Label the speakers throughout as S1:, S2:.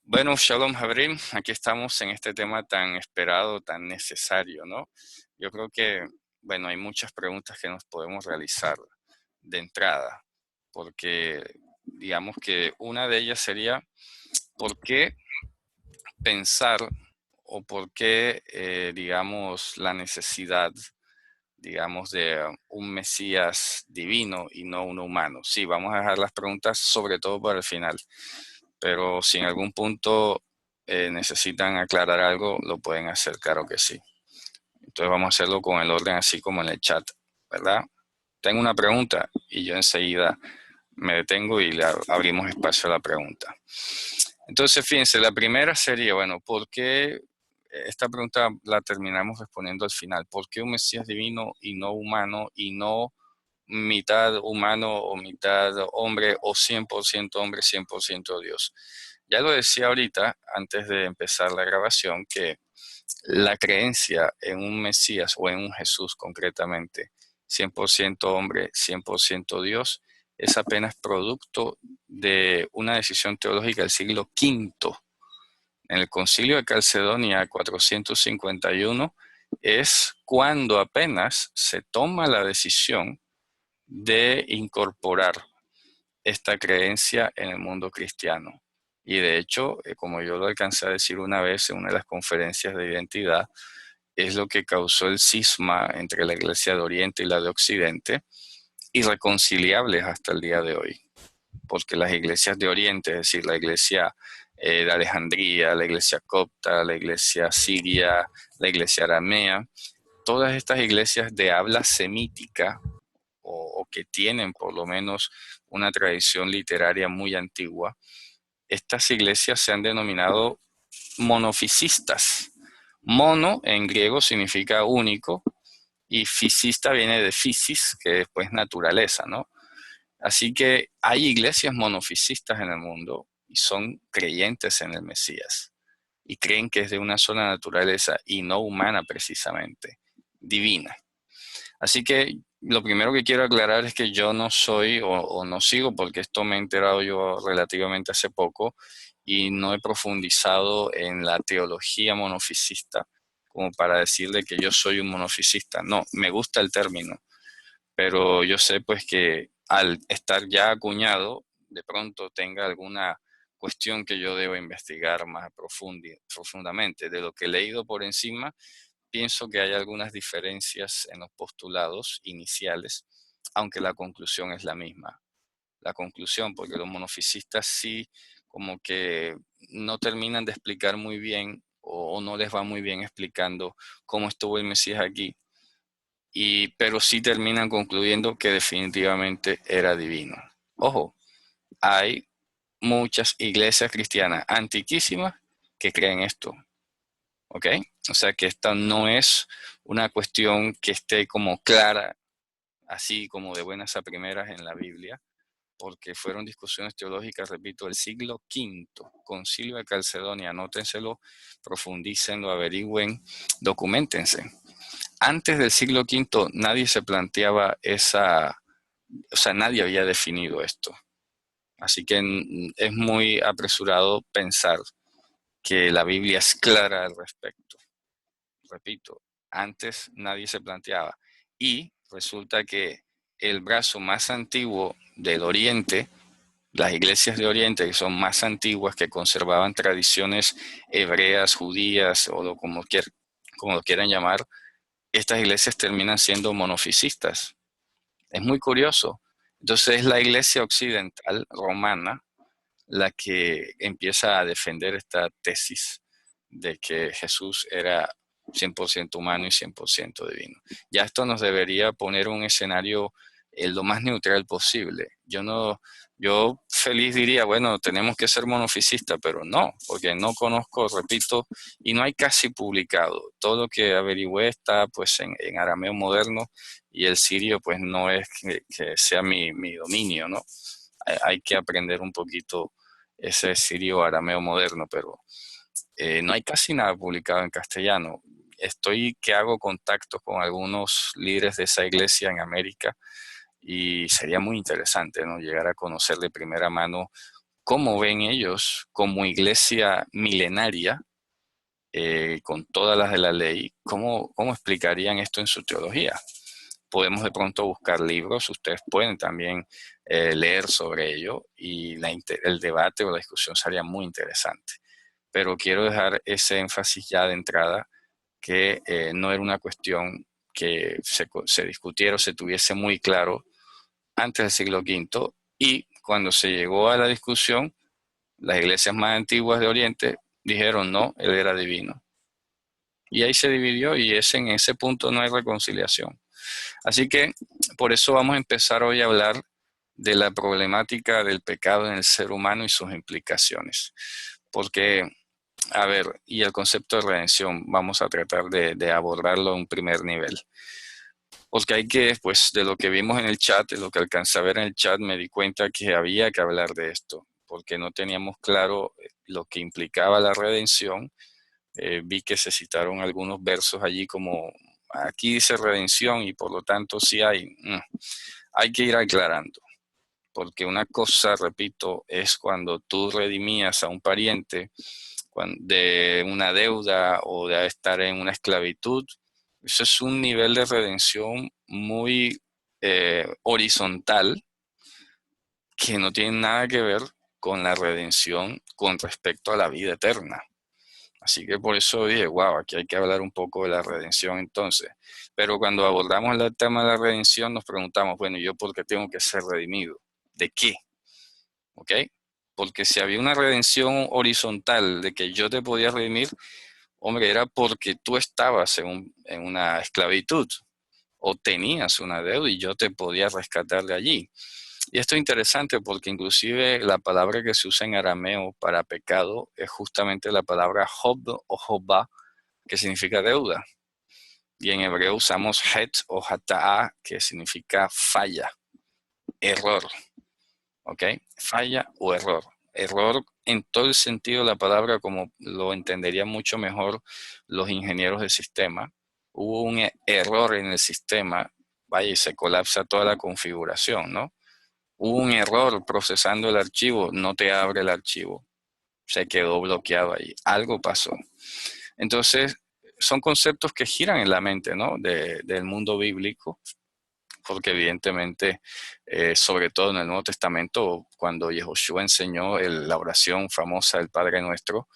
S1: Bueno, Shalom Jabrim, aquí estamos en este tema tan esperado, tan necesario, ¿no? Yo creo que, bueno, hay muchas preguntas que nos podemos realizar de entrada, porque digamos que una de ellas sería, ¿por qué pensar o por qué, digamos, la necesidad, digamos, de un Mesías divino y no un humano? Sí, vamos a dejar las preguntas sobre todo para el final. Pero si en algún punto necesitan aclarar algo, lo pueden hacer, claro que sí. Entonces vamos a hacerlo con el orden así como en el chat, ¿verdad? Tengo una pregunta y yo enseguida me detengo y le abrimos espacio a la pregunta. Entonces, fíjense, la primera sería, bueno, ¿por qué? Esta pregunta la terminamos respondiendo al final. ¿Por qué un Mesías divino y no humano y no mitad humano o mitad hombre o 100% hombre, 100% Dios? Ya lo decía ahorita, antes de empezar la grabación, que la creencia en un Mesías o en un Jesús concretamente, 100% hombre, 100% Dios, es apenas producto de una decisión teológica del siglo V. En el Concilio de Calcedonia 451 es cuando apenas se toma la decisión de incorporar esta creencia en el mundo cristiano. Y de hecho, como yo lo alcancé a decir una vez en una de las conferencias de identidad, es lo que causó el cisma entre la Iglesia de Oriente y la de Occidente, irreconciliables hasta el día de hoy. Porque las iglesias de Oriente, es decir, la iglesia de Alejandría, la iglesia copta, la iglesia siria, la iglesia aramea, todas estas iglesias de habla semítica o que tienen por lo menos una tradición literaria muy antigua, estas iglesias se han denominado monofisistas. Mono en griego significa único y fisista viene de physis, que es pues naturaleza, ¿no? Así que hay iglesias monofisistas en el mundo y son creyentes en el Mesías y creen que es de una sola naturaleza y no humana precisamente, divina. Así que lo primero que quiero aclarar es que yo no soy o no sigo, porque esto me he enterado yo relativamente hace poco y no he profundizado en la teología monofisista como para decirle que yo soy un monofisista. No, me gusta el término, pero yo sé pues que al estar ya acuñado, de pronto tenga alguna cuestión que yo deba investigar más profundamente. De lo que he leído por encima, pienso que hay algunas diferencias en los postulados iniciales, aunque la conclusión es la misma. La conclusión, porque los monofisistas sí como que no terminan de explicar muy bien o no les va muy bien explicando cómo estuvo el Mesías aquí, pero sí terminan concluyendo que definitivamente era divino. Ojo, hay muchas iglesias cristianas antiquísimas que creen esto. ¿Ok? O sea que esta no es una cuestión que esté como clara, así como de buenas a primeras en la Biblia, porque fueron discusiones teológicas, repito, del siglo V, Concilio de Calcedonia, anótenselo, profundícenlo, averigüen, documentense. Antes del siglo V nadie se planteaba o sea, nadie había definido esto. Así que es muy apresurado pensar que la Biblia es clara al respecto. Repito, antes nadie se planteaba. Y resulta que el brazo más antiguo del Oriente, las iglesias de Oriente, que son más antiguas, que conservaban tradiciones hebreas, judías o como lo quieran llamar, estas iglesias terminan siendo monofisistas. Es muy curioso. Entonces es la iglesia occidental romana la que empieza a defender esta tesis de que Jesús era 100% humano y 100% divino. Ya esto nos debería poner un escenario lo más neutral posible. Yo feliz diría, bueno, tenemos que ser monofisistas, pero no, porque no conozco, repito, y no hay casi publicado. Todo lo que averigüé está pues en arameo moderno y el sirio pues no es que sea mi dominio, ¿no? Hay que aprender un poquito ese sirio arameo moderno, pero no hay casi nada publicado en castellano. Estoy que hago contactos con algunos líderes de esa iglesia en América y sería muy interesante, ¿no? Llegar a conocer de primera mano cómo ven ellos como iglesia milenaria, con todas las de la ley, cómo explicarían esto en su teología. Podemos de pronto buscar libros, ustedes pueden también leer sobre ello y el debate o la discusión sería muy interesante. Pero quiero dejar ese énfasis ya de entrada, que no era una cuestión que se discutiera o se tuviese muy claro antes del siglo V, y cuando se llegó a la discusión, las iglesias más antiguas de Oriente dijeron no, él era divino. Y ahí se dividió y en ese punto no hay reconciliación. Así que por eso vamos a empezar hoy a hablar de la problemática del pecado en el ser humano y sus implicaciones. Porque, a ver, y el concepto de redención, vamos a tratar de abordarlo a un primer nivel. Porque hay que, pues, de lo que vimos en el chat, de lo que alcancé a ver en el chat, me di cuenta que había que hablar de esto, porque no teníamos claro lo que implicaba la redención. Vi que se citaron algunos versos allí como, aquí dice redención y por lo tanto sí hay. Hay que ir aclarando, porque una cosa, repito, es cuando tú redimías a un pariente de una deuda o de estar en una esclavitud. Eso es un nivel de redención muy horizontal, que no tiene nada que ver con la redención con respecto a la vida eterna. Así que por eso dije, wow, aquí hay que hablar un poco de la redención entonces. Pero cuando abordamos el tema de la redención nos preguntamos, bueno, ¿yo por qué tengo que ser redimido? ¿De qué? ¿Ok? Porque si había una redención horizontal de que yo te podía redimir, hombre, era porque tú estabas en una esclavitud o tenías una deuda y yo te podía rescatar de allí. Y esto es interesante porque inclusive la palabra que se usa en arameo para pecado es justamente la palabra hob o hobá, que significa deuda. Y en hebreo usamos het o hata'a, que significa falla, error. ¿Ok? Falla o error. Error en todo el sentido de la palabra, como lo entenderían mucho mejor los ingenieros de sistema. Hubo un error en el sistema, vaya, y se colapsa toda la configuración, ¿no? Hubo un error procesando el archivo, no te abre el archivo, se quedó bloqueado ahí, algo pasó. Entonces, son conceptos que giran en la mente, ¿no? Del mundo bíblico, porque evidentemente, sobre todo en el Nuevo Testamento, cuando Yehoshua enseñó la oración famosa del Padre Nuestro,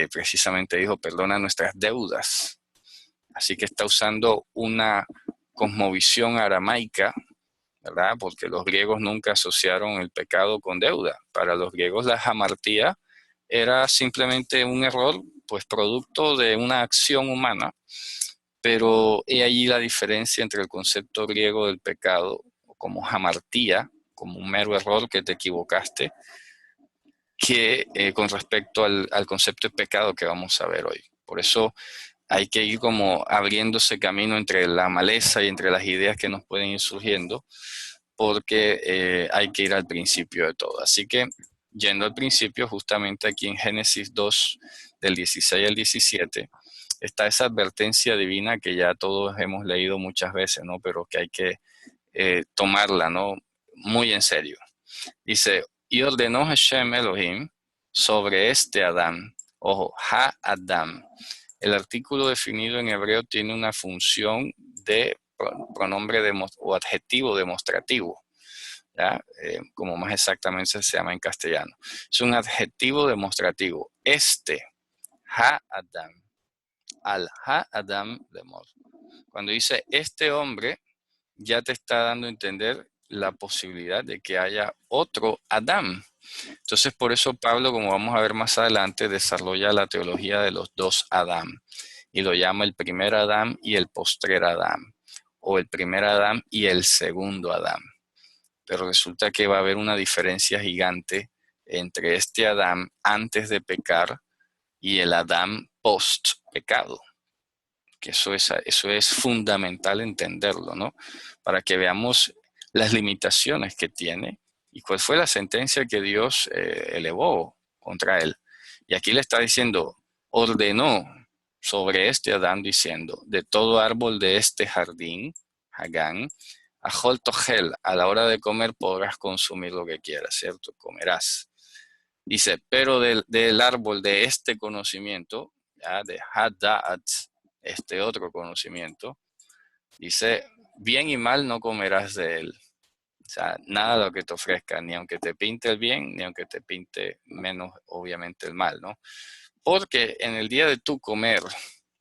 S1: precisamente dijo, perdona nuestras deudas. Así que está usando una cosmovisión aramaica, ¿verdad? Porque los griegos nunca asociaron el pecado con deuda. Para los griegos la hamartía era simplemente un error, pues producto de una acción humana. Pero he ahí la diferencia entre el concepto griego del pecado, como hamartía, como un mero error que te equivocaste, que con respecto al concepto de pecado que vamos a ver hoy. Por eso hay que ir como abriéndose camino entre la maleza y entre las ideas que nos pueden ir surgiendo, porque hay que ir al principio de todo. Así que, yendo al principio, justamente aquí en Génesis 2, del 16 al 17, está esa advertencia divina que ya todos hemos leído muchas veces, ¿no? Pero que hay que tomarla, ¿no? Muy en serio. Dice, y ordenó Hashem Elohim sobre este Adán. Ojo, Ha-Adam. El artículo definido en hebreo tiene una función de pronombre o adjetivo demostrativo, ¿ya? Como más exactamente se llama en castellano. Es un adjetivo demostrativo. Este, Ha-Adam. Al Ha-Adam lemor. Cuando dice este hombre, ya te está dando a entender la posibilidad de que haya otro Adán. Entonces, por eso Pablo, como vamos a ver más adelante, desarrolla la teología de los dos Adán y lo llama el primer Adán y el postrer Adán, o el primer Adán y el segundo Adán. Pero resulta que va a haber una diferencia gigante entre este Adán antes de pecar y el Adán post pecado. Que eso es fundamental entenderlo, ¿no? Para que veamos las limitaciones que tiene y cuál fue la sentencia que Dios elevó contra él. Y aquí le está diciendo, ordenó sobre este Adán diciendo, de todo árbol de este jardín, Hagán, Ajol Tojel, a la hora de comer podrás consumir lo que quieras, ¿cierto? Comerás. Dice, pero del árbol de este conocimiento, ya, de Hadad, este otro conocimiento, dice, bien y mal no comerás de él. O sea, nada de lo que te ofrezca, ni aunque te pinte el bien, ni aunque te pinte menos, obviamente, el mal, ¿no? Porque en el día de tu comer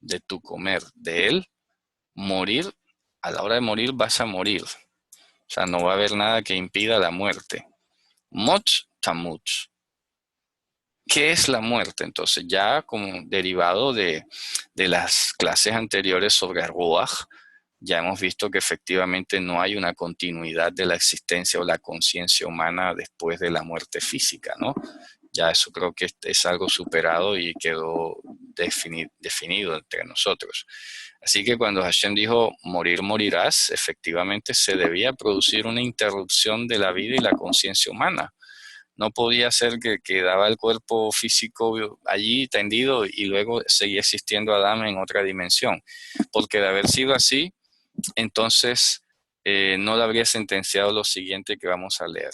S1: de él, morir, a la hora de morir vas a morir. O sea, no va a haber nada que impida la muerte. Mot tamut. ¿Qué es la muerte? Entonces, ya como derivado de las clases anteriores sobre Ruach, ya hemos visto que efectivamente no hay una continuidad de la existencia o la conciencia humana después de la muerte física, ¿no? Ya eso creo que es algo superado y quedó definido entre nosotros. Así que cuando Hashem dijo, morir morirás, efectivamente se debía producir una interrupción de la vida y la conciencia humana. No podía ser que quedaba el cuerpo físico allí tendido y luego seguía existiendo Adán en otra dimensión. Porque de haber sido así, entonces no le habría sentenciado lo siguiente que vamos a leer.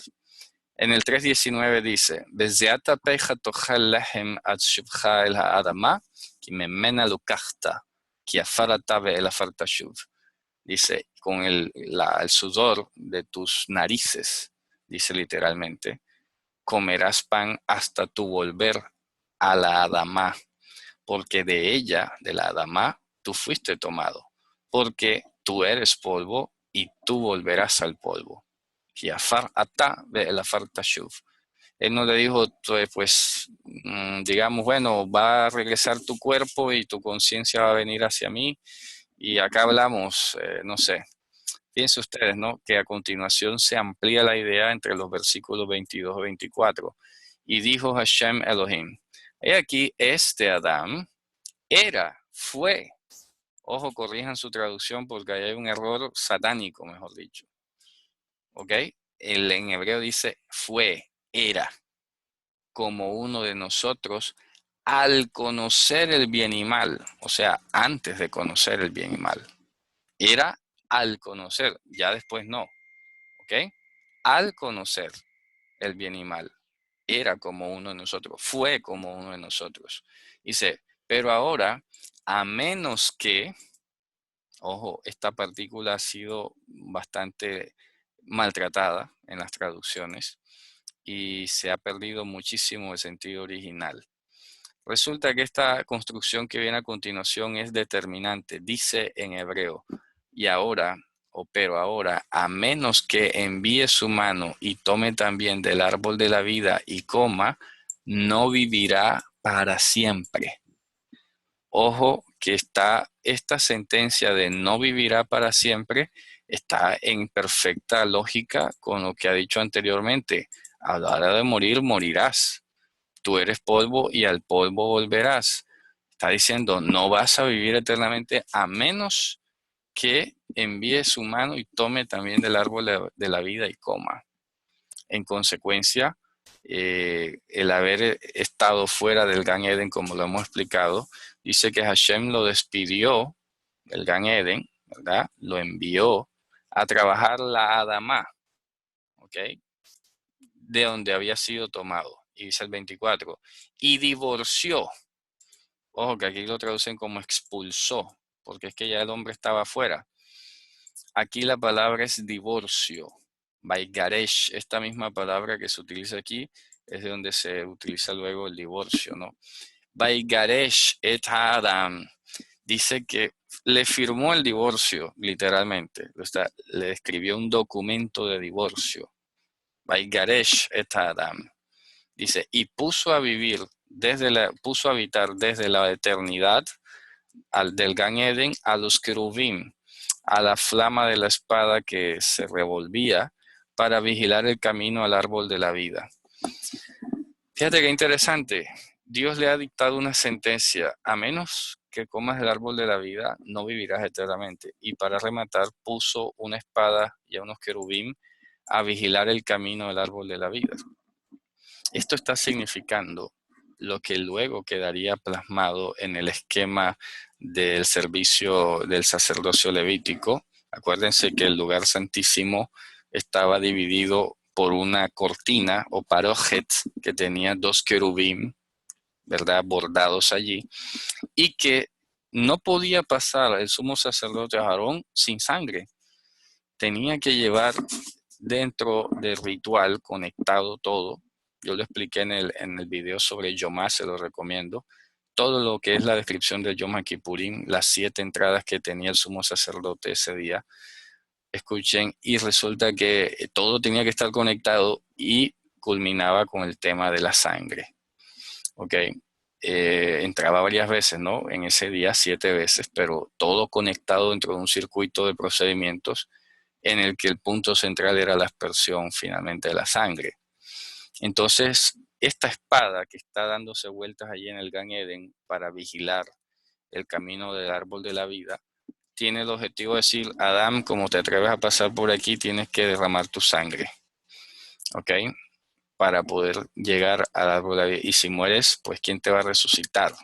S1: En el 3.19 dice, "Bezeata peja tochal lehem ad shuvcha el ha'adama, ki memena lukachta, ki afarata ve'el afarta shuv." Dice, con el sudor de tus narices, dice literalmente, comerás pan hasta tu volver a la Adamá, porque de ella, de la Adamá, tú fuiste tomado, porque tú eres polvo y tú volverás al polvo. Él no le dijo, pues, digamos, bueno, va a regresar tu cuerpo y tu conciencia va a venir hacia mí. Y acá hablamos, no sé, piensen ustedes, ¿no? Que a continuación se amplía la idea entre los versículos 22 y 24. Y dijo Hashem Elohim, he aquí este Adán fue. Ojo, corrijan su traducción porque ahí hay un error satánico, mejor dicho. ¿Ok? En hebreo dice era, como uno de nosotros, al conocer el bien y mal. O sea, antes de conocer el bien y mal. Era al conocer, ya después no. ¿Ok? Al conocer el bien y mal. Era como uno de nosotros, fue como uno de nosotros. Dice, pero ahora, a menos que, ojo, esta partícula ha sido bastante maltratada en las traducciones y se ha perdido muchísimo el sentido original. Resulta que esta construcción que viene a continuación es determinante. Dice en hebreo, y ahora, pero ahora, a menos que envíe su mano y tome también del árbol de la vida y coma, no vivirá para siempre. Ojo que esta sentencia de no vivirá para siempre está en perfecta lógica con lo que ha dicho anteriormente. A la hora de morir, morirás. Tú eres polvo y al polvo volverás. Está diciendo, no vas a vivir eternamente a menos que envíe su mano y tome también del árbol de la vida y coma. En consecuencia, el haber estado fuera del Gan Eden, como lo hemos explicado, dice que Hashem lo despidió del Gan Eden, ¿verdad? Lo envió a trabajar la Adamá, ¿ok? De donde había sido tomado. Y dice el 24, y divorció. Ojo, que aquí lo traducen como expulsó, porque es que ya el hombre estaba afuera. Aquí la palabra es divorcio. Baigaresh, esta misma palabra que se utiliza aquí, es de donde se utiliza luego el divorcio, ¿no? Baigaresh et Adam. Dice que le firmó el divorcio, literalmente. O sea, le escribió un documento de divorcio. Baigaresh et Adam. Dice, y puso a habitar desde la eternidad del Gan Eden a los querubín, a la flama de la espada que se revolvía para vigilar el camino al árbol de la vida. Fíjate qué interesante. Dios le ha dictado una sentencia, a menos que comas el árbol de la vida, no vivirás eternamente. Y para rematar, puso una espada y a unos querubín a vigilar el camino del árbol de la vida. Esto está significando lo que luego quedaría plasmado en el esquema del servicio del sacerdocio levítico. Acuérdense que el lugar santísimo estaba dividido por una cortina o parojet que tenía 2 querubín, ¿verdad?, bordados allí, y que no podía pasar el sumo sacerdote Aarón sin sangre. Tenía que llevar dentro del ritual conectado todo. Yo lo expliqué en el video sobre Yom Ha, se lo recomiendo. Todo lo que es la descripción del Yom Kippurín, las 7 entradas que tenía el sumo sacerdote ese día. Escuchen, y resulta que todo tenía que estar conectado y culminaba con el tema de la sangre. ¿Ok? Entraba varias veces, ¿no? En ese día 7 veces, pero todo conectado dentro de un circuito de procedimientos en el que el punto central era la aspersión finalmente de la sangre. Entonces, esta espada que está dándose vueltas allí en el Gan Eden para vigilar el camino del árbol de la vida, tiene el objetivo de decir, Adán, como te atreves a pasar por aquí, tienes que derramar tu sangre, ¿ok? Para poder llegar al árbol de la vida. Y si mueres, pues ¿quién te va a resucitar?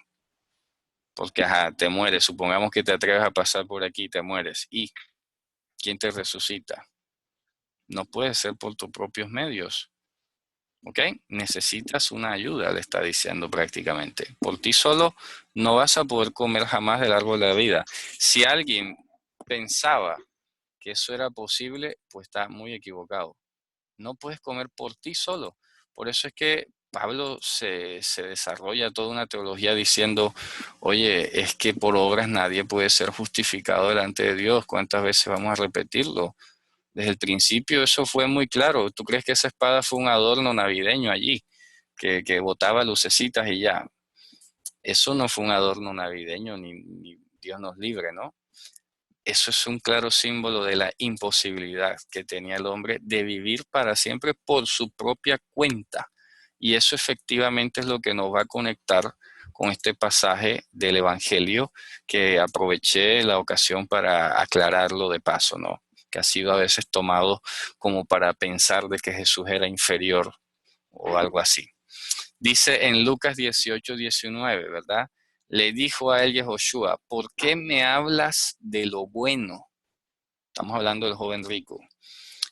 S1: Porque, te mueres, supongamos que te atreves a pasar por aquí y te mueres. ¿Y quién te resucita? No puede ser por tus propios medios, ¿ok? Necesitas una ayuda, le está diciendo prácticamente. Por ti solo no vas a poder comer jamás del árbol de la vida. Si alguien pensaba que eso era posible, pues está muy equivocado. No puedes comer por ti solo. Por eso es que Pablo se desarrolla toda una teología diciendo, oye, es que por obras nadie puede ser justificado delante de Dios. ¿Cuántas veces vamos a repetirlo? Desde el principio eso fue muy claro. ¿Tú crees que esa espada fue un adorno navideño allí, que botaba lucecitas y ya? Eso no fue un adorno navideño, ni Dios nos libre, ¿no? Eso es un claro símbolo de la imposibilidad que tenía el hombre de vivir para siempre por su propia cuenta. Y eso efectivamente es lo que nos va a conectar con este pasaje del Evangelio, que aproveché la ocasión para aclararlo de paso, ¿no? Que ha sido a veces tomado como para pensar de que Jesús era inferior o algo así. Dice en Lucas 18:19, ¿verdad? Le dijo a él Yehoshua, ¿por qué me hablas de lo bueno? Estamos hablando del joven rico.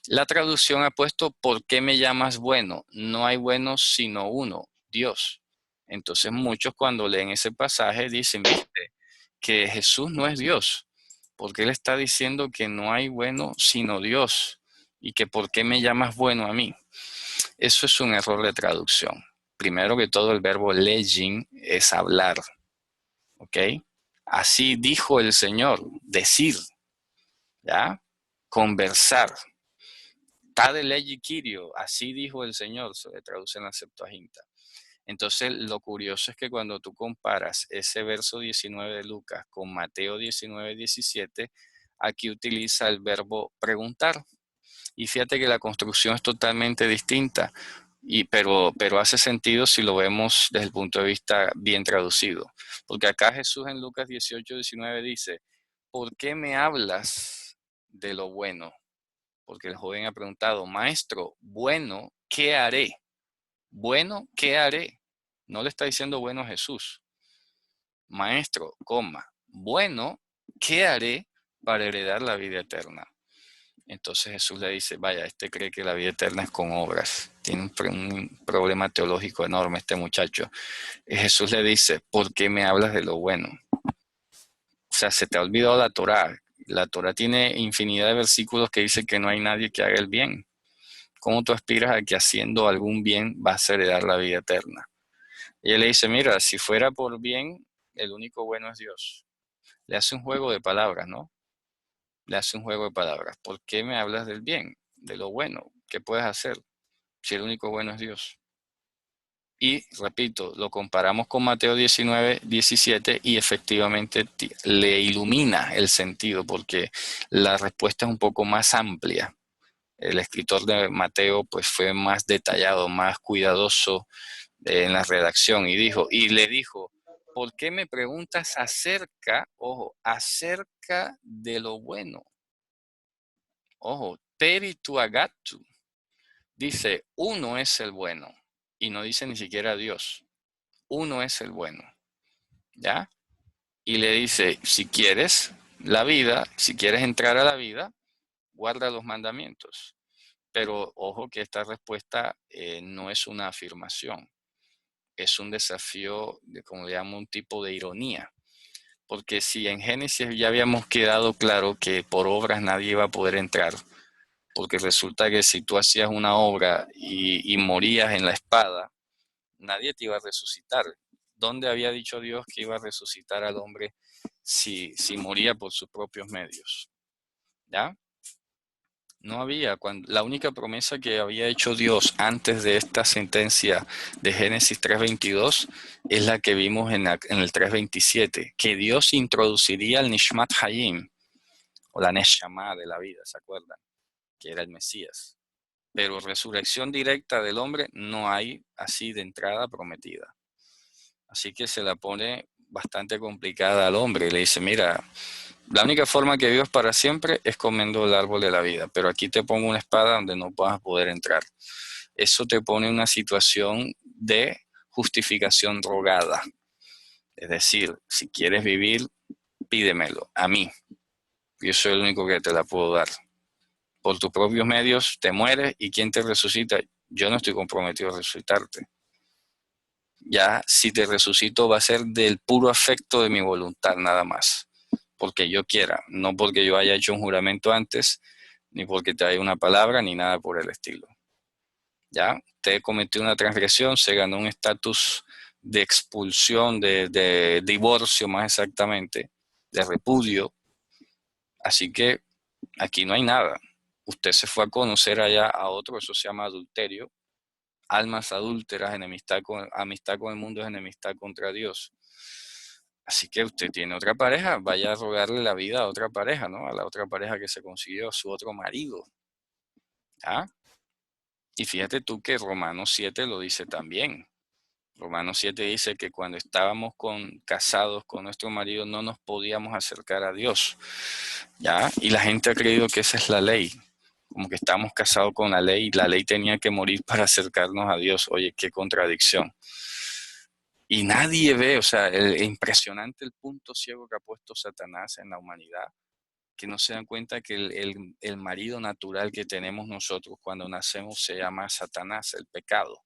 S1: La traducción ha puesto, ¿por qué me llamas bueno? No hay bueno sino uno, Dios. Entonces muchos cuando leen ese pasaje dicen, viste, que Jesús no es Dios, porque Él está diciendo que no hay bueno sino Dios y que ¿por qué me llamas bueno a mí? Eso es un error de traducción. Primero que todo, el verbo legin es hablar, ¿ok? Así dijo el Señor, decir, ¿ya? Conversar. Tade legi Kyrio, así dijo el Señor, se le traduce en la Septuaginta. Entonces, lo curioso es que cuando tú comparas ese verso 19 de Lucas con Mateo 19:17, aquí utiliza el verbo preguntar. Y fíjate que la construcción es totalmente distinta, pero hace sentido si lo vemos desde el punto de vista bien traducido. Porque acá Jesús en Lucas 18:19 dice, ¿por qué me hablas de lo bueno? Porque el joven ha preguntado, maestro, bueno, ¿qué haré? Bueno, ¿qué haré? No le está diciendo bueno Jesús. Maestro, bueno, ¿qué haré para heredar la vida eterna? Entonces Jesús le dice, vaya, este cree que la vida eterna es con obras. Tiene un problema teológico enorme este muchacho. Y Jesús le dice, ¿por qué me hablas de lo bueno? O sea, se te ha olvidado la Torá. La Torá tiene infinidad de versículos que dicen que no hay nadie que haga el bien. ¿Cómo tú aspiras a que haciendo algún bien vas a heredar la vida eterna? Y él le dice, mira, si fuera por bien, el único bueno es Dios. Le hace un juego de palabras, ¿no? Le hace un juego de palabras. ¿Por qué me hablas del bien, de lo bueno? ¿Qué puedes hacer si el único bueno es Dios? Y repito, lo comparamos con Mateo 19:17 y efectivamente le ilumina el sentido porque la respuesta es un poco más amplia. El escritor de Mateo pues fue más detallado, más cuidadoso en la redacción y le dijo, ¿por qué me preguntas acerca, ojo, acerca de lo bueno? Ojo, peritu agatu. Dice, uno es el bueno. Y no dice ni siquiera Dios. Uno es el bueno. ¿Ya? Y le dice, si quieres la vida, si quieres entrar a la vida, guarda los mandamientos. Pero ojo que esta respuesta no es una afirmación, es un desafío de, como le llamo, un tipo de ironía. Porque si en Génesis ya habíamos quedado claro que por obras nadie iba a poder entrar, porque resulta que si tú hacías una obra y morías en la espada, nadie te iba a resucitar. ¿Dónde había dicho Dios que iba a resucitar al hombre si moría por sus propios medios? ¿Ya? No había. La única promesa que había hecho Dios antes de esta sentencia de Génesis 3.22 es la que vimos en el 3.27, que Dios introduciría el Nishmat Hayim, o la Neshama de la vida, ¿se acuerdan? Que era el Mesías. Pero resurrección directa del hombre no hay así de entrada prometida. Así que se la pone bastante complicada al hombre y le dice, mira, la única forma que vivas para siempre es comiendo el árbol de la vida, pero aquí te pongo una espada donde no vas a poder entrar. Eso te pone en una situación de justificación rogada. Es decir, si quieres vivir, pídemelo a mí. Yo soy el único que te la puedo dar. Por tus propios medios te mueres y ¿quién te resucita? Yo no estoy comprometido a resucitarte. Ya si te resucito va a ser del puro afecto de mi voluntad nada más, porque yo quiera, no porque yo haya hecho un juramento antes, ni porque te haya una palabra, ni nada por el estilo. Ya, usted cometió una transgresión, se ganó un estatus de expulsión, de divorcio más exactamente, de repudio, así que aquí no hay nada. Usted se fue a conocer allá a otro, eso se llama adulterio, almas adúlteras, amistad con el mundo es enemistad contra Dios. Así que usted tiene otra pareja, vaya a rogarle la vida a otra pareja, ¿no? A la otra pareja que se consiguió, a su otro marido. ¿Ah? Y fíjate tú que Romanos 7 lo dice también. Romanos 7 dice que cuando estábamos casados con nuestro marido no nos podíamos acercar a Dios. ¿Ya? Y la gente ha creído que esa es la ley. Como que estamos casados con la ley y la ley tenía que morir para acercarnos a Dios. Oye, qué contradicción. Y nadie ve, o sea, impresionante el punto ciego que ha puesto Satanás en la humanidad, que no se dan cuenta que el marido natural que tenemos nosotros cuando nacemos se llama Satanás, el pecado.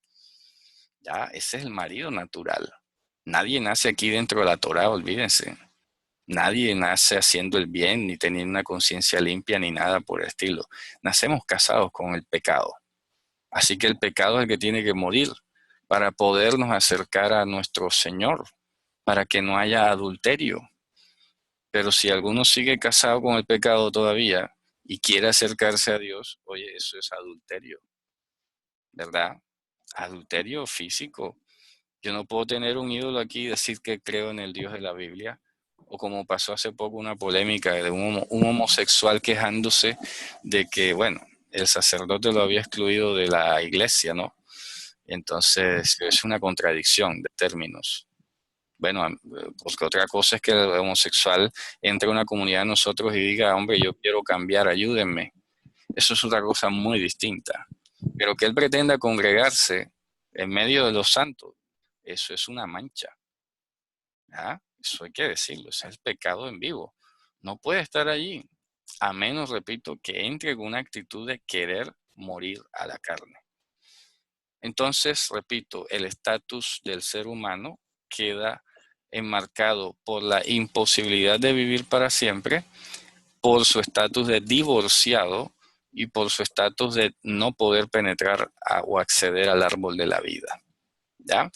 S1: Ya, ese es el marido natural. Nadie nace aquí dentro de la Torá, olvídense. Nadie nace haciendo el bien, ni teniendo una conciencia limpia, ni nada por el estilo. Nacemos casados con el pecado. Así que el pecado es el que tiene que morir para podernos acercar a nuestro Señor, para que no haya adulterio. Pero si alguno sigue casado con el pecado todavía y quiere acercarse a Dios, oye, eso es adulterio, ¿verdad? Adulterio físico. Yo no puedo tener un ídolo aquí y decir que creo en el Dios de la Biblia. O como pasó hace poco una polémica de un homosexual quejándose de que, bueno, el sacerdote lo había excluido de la iglesia, ¿no? Entonces es una contradicción de términos. Bueno, porque otra cosa es que el homosexual entre a una comunidad de nosotros y diga, hombre, yo quiero cambiar, ayúdenme. Eso es otra cosa muy distinta. Pero que él pretenda congregarse en medio de los santos, eso es una mancha. ¿Ah? Eso hay que decirlo, ese es el pecado en vivo. No puede estar allí, a menos, repito, que entre con una actitud de querer morir a la carne. Entonces, repito, el estatus del ser humano queda enmarcado por la imposibilidad de vivir para siempre, por su estatus de divorciado y por su estatus de no poder penetrar o acceder al árbol de la vida. ¿Ya?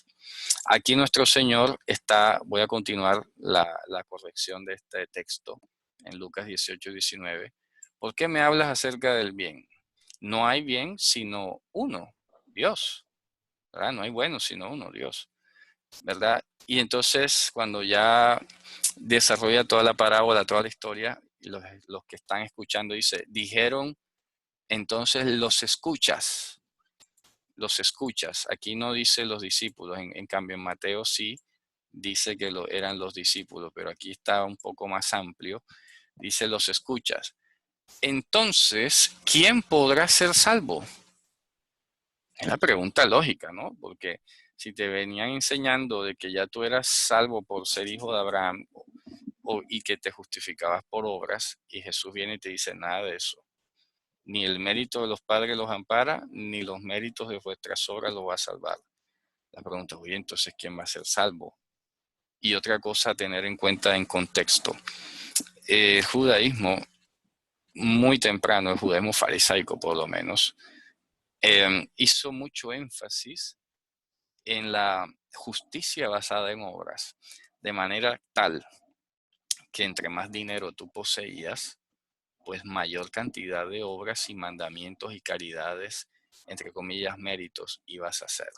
S1: Aquí nuestro Señor está, voy a continuar la corrección de este texto en Lucas 18:19. ¿Por qué me hablas acerca del bien? No hay bien sino uno, Dios. ¿Verdad? No hay bueno sino uno, Dios. ¿Verdad? Y entonces cuando ya desarrolla toda la parábola, toda la historia, y los que están escuchando dice, dijeron, entonces los escuchas. Aquí no dice los discípulos, en cambio en Mateo sí dice que eran los discípulos, pero aquí está un poco más amplio, dice los escuchas. Entonces, ¿quién podrá ser salvo? Es la pregunta lógica, ¿no? Porque si te venían enseñando de que ya tú eras salvo por ser hijo de Abraham y que te justificabas por obras, y Jesús viene y te dice nada de eso. Ni el mérito de los padres los ampara, ni los méritos de vuestras obras los va a salvar. La pregunta es, oye, entonces, ¿quién va a ser salvo? Y otra cosa a tener en cuenta en contexto. El judaísmo, muy temprano, el judaísmo farisaico por lo menos, hizo mucho énfasis en la justicia basada en obras, de manera tal que entre más dinero tú poseías, pues mayor cantidad de obras y mandamientos y caridades, entre comillas, méritos, ibas a hacer.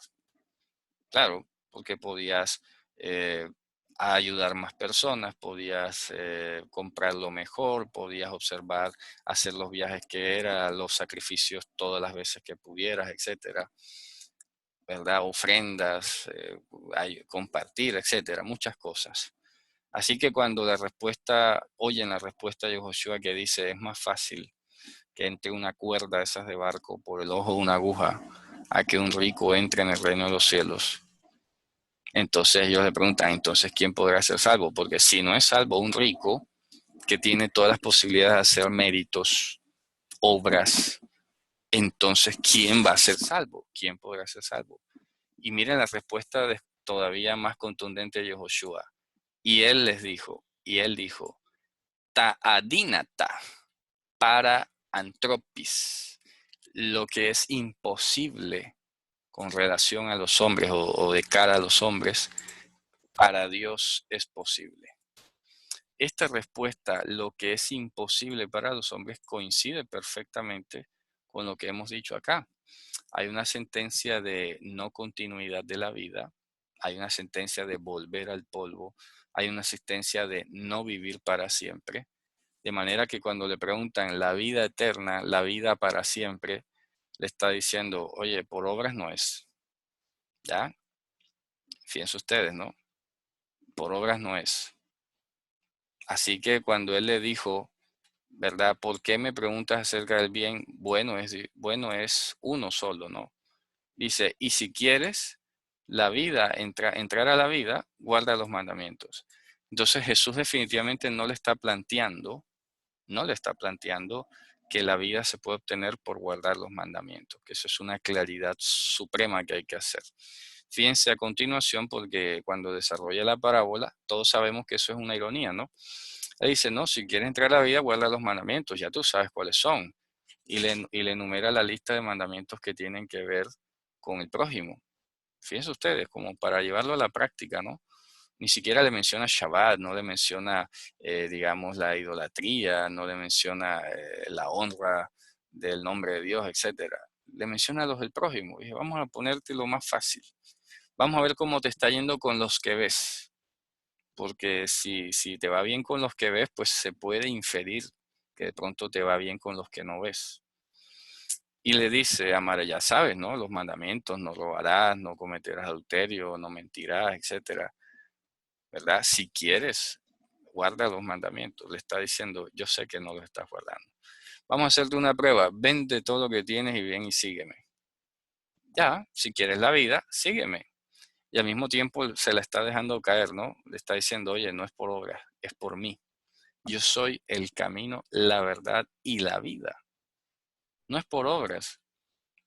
S1: Claro, porque podías eh, ayudar más personas, podías comprar lo mejor, podías observar, hacer los viajes que era, los sacrificios todas las veces que pudieras, etcétera, ¿verdad? Ofrendas, compartir, etcétera, muchas cosas. Así que cuando oyen la respuesta de Josué que dice, es más fácil que entre una cuerda de esas de barco por el ojo de una aguja a que un rico entre en el reino de los cielos. Entonces ellos le preguntan, entonces, ¿quién podrá ser salvo? Porque si no es salvo un rico que tiene todas las posibilidades de hacer méritos, obras, entonces, ¿quién va a ser salvo? ¿Quién podrá ser salvo? Y miren la respuesta todavía más contundente de Joshua. Y él dijo, ta adinata para antropis, lo que es imposible con relación a los hombres o de cara a los hombres, para Dios es posible. Esta respuesta, lo que es imposible para los hombres, coincide perfectamente con lo que hemos dicho acá. Hay una sentencia de no continuidad de la vida, hay una sentencia de volver al polvo, hay una sentencia de no vivir para siempre. De manera que cuando le preguntan la vida eterna, la vida para siempre, le está diciendo, oye, por obras no es. ¿Ya? Fíjense ustedes, ¿no? Por obras no es. Así que cuando él le dijo, ¿verdad? ¿Por qué me preguntas acerca del bien? Bueno es uno solo, ¿no? Dice, y si quieres entrar a la vida, guarda los mandamientos. Entonces Jesús definitivamente no le está planteando que la vida se puede obtener por guardar los mandamientos, que eso es una claridad suprema que hay que hacer. Fíjense a continuación, porque cuando desarrolla la parábola, todos sabemos que eso es una ironía, ¿no? Él dice, no, si quieres entrar a la vida, guarda los mandamientos, ya tú sabes cuáles son. Y le enumera la lista de mandamientos que tienen que ver con el prójimo. Fíjense ustedes, como para llevarlo a la práctica, ¿no? Ni siquiera le menciona Shabbat, no le menciona, digamos, la idolatría, no le menciona la honra del nombre de Dios, etcétera. Le menciona a los del prójimo. Dije, vamos a ponerte lo más fácil. Vamos a ver cómo te está yendo con los que ves. Porque si te va bien con los que ves, pues se puede inferir que de pronto te va bien con los que no ves. Y le dice, Amara, ya sabes, ¿no? Los mandamientos, no robarás, no cometerás adulterio, no mentirás, etcétera. ¿Verdad? Si quieres, guarda los mandamientos. Le está diciendo, yo sé que no los estás guardando. Vamos a hacerte una prueba. Vende todo lo que tienes y ven y sígueme. Ya, si quieres la vida, sígueme. Y al mismo tiempo se la está dejando caer, ¿no? Le está diciendo, oye, no es por obras, es por mí. Yo soy el camino, la verdad y la vida. No es por obras.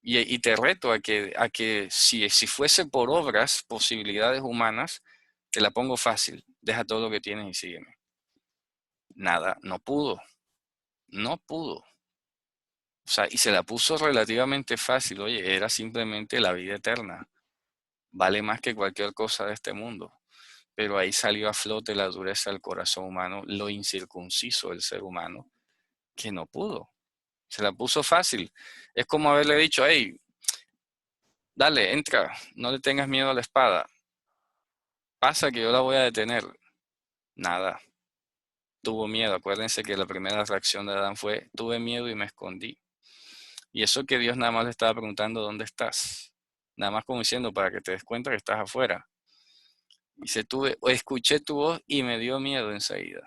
S1: Y te reto a que si fuese por obras, posibilidades humanas, te la pongo fácil. Deja todo lo que tienes y sígueme. Nada, no pudo. No pudo. O sea, y se la puso relativamente fácil. Oye, era simplemente la vida eterna. Vale más que cualquier cosa de este mundo. Pero ahí salió a flote la dureza del corazón humano, lo incircunciso del ser humano, que no pudo. Se la puso fácil. Es como haberle dicho, hey, dale, entra, no le tengas miedo a la espada. Pasa que yo la voy a detener. Nada. Tuvo miedo. Acuérdense que la primera reacción de Adán fue, tuve miedo y me escondí. Y eso que Dios nada más le estaba preguntando, ¿dónde estás? Nada más como diciendo, para que te des cuenta que estás afuera. Dice, escuché tu voz y me dio miedo enseguida.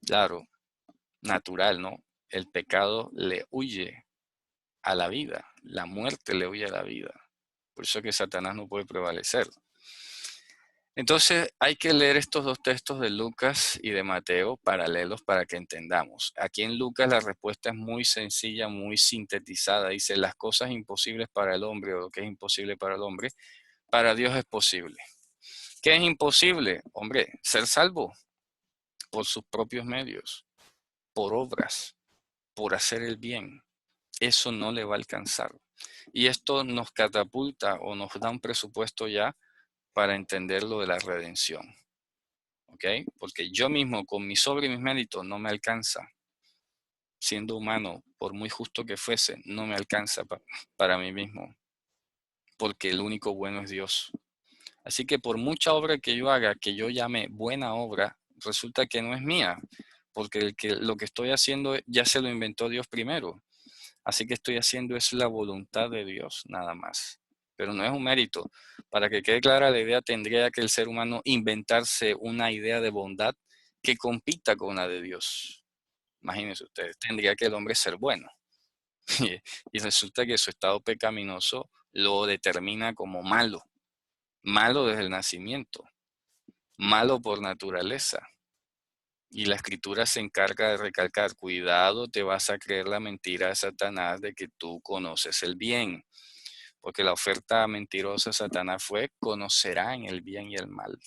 S1: Claro, natural, ¿no? El pecado le huye a la vida, la muerte le huye a la vida. Por eso que Satanás no puede prevalecer. Entonces hay que leer estos dos textos de Lucas y de Mateo paralelos para que entendamos. Aquí en Lucas la respuesta es muy sencilla, muy sintetizada. Dice, las cosas imposibles para el hombre o lo que es imposible para el hombre, para Dios es posible. ¿Qué es imposible? Hombre, ser salvo por sus propios medios, por obras, por hacer el bien. Eso no le va a alcanzar. Y esto nos catapulta o nos da un presupuesto ya para entender lo de la redención. ¿Ok? Porque yo mismo, con mis obras y mis méritos, no me alcanza. Siendo humano, por muy justo que fuese, no me alcanza para mí mismo. Porque el único bueno es Dios. Así que por mucha obra que yo haga, que yo llame buena obra, resulta que no es mía. Porque lo que estoy haciendo ya se lo inventó Dios primero. Así que estoy haciendo es la voluntad de Dios, nada más. Pero no es un mérito. Para que quede clara la idea, tendría que el ser humano inventarse una idea de bondad que compita con la de Dios. Imagínense ustedes, tendría que el hombre ser bueno. Y resulta que su estado pecaminoso lo determina como malo. Malo desde el nacimiento. Malo por naturaleza. Y la escritura se encarga de recalcar, cuidado, te vas a creer la mentira de Satanás de que tú conoces el bien. Porque la oferta mentirosa de Satanás fue, conocerán el bien y el mal.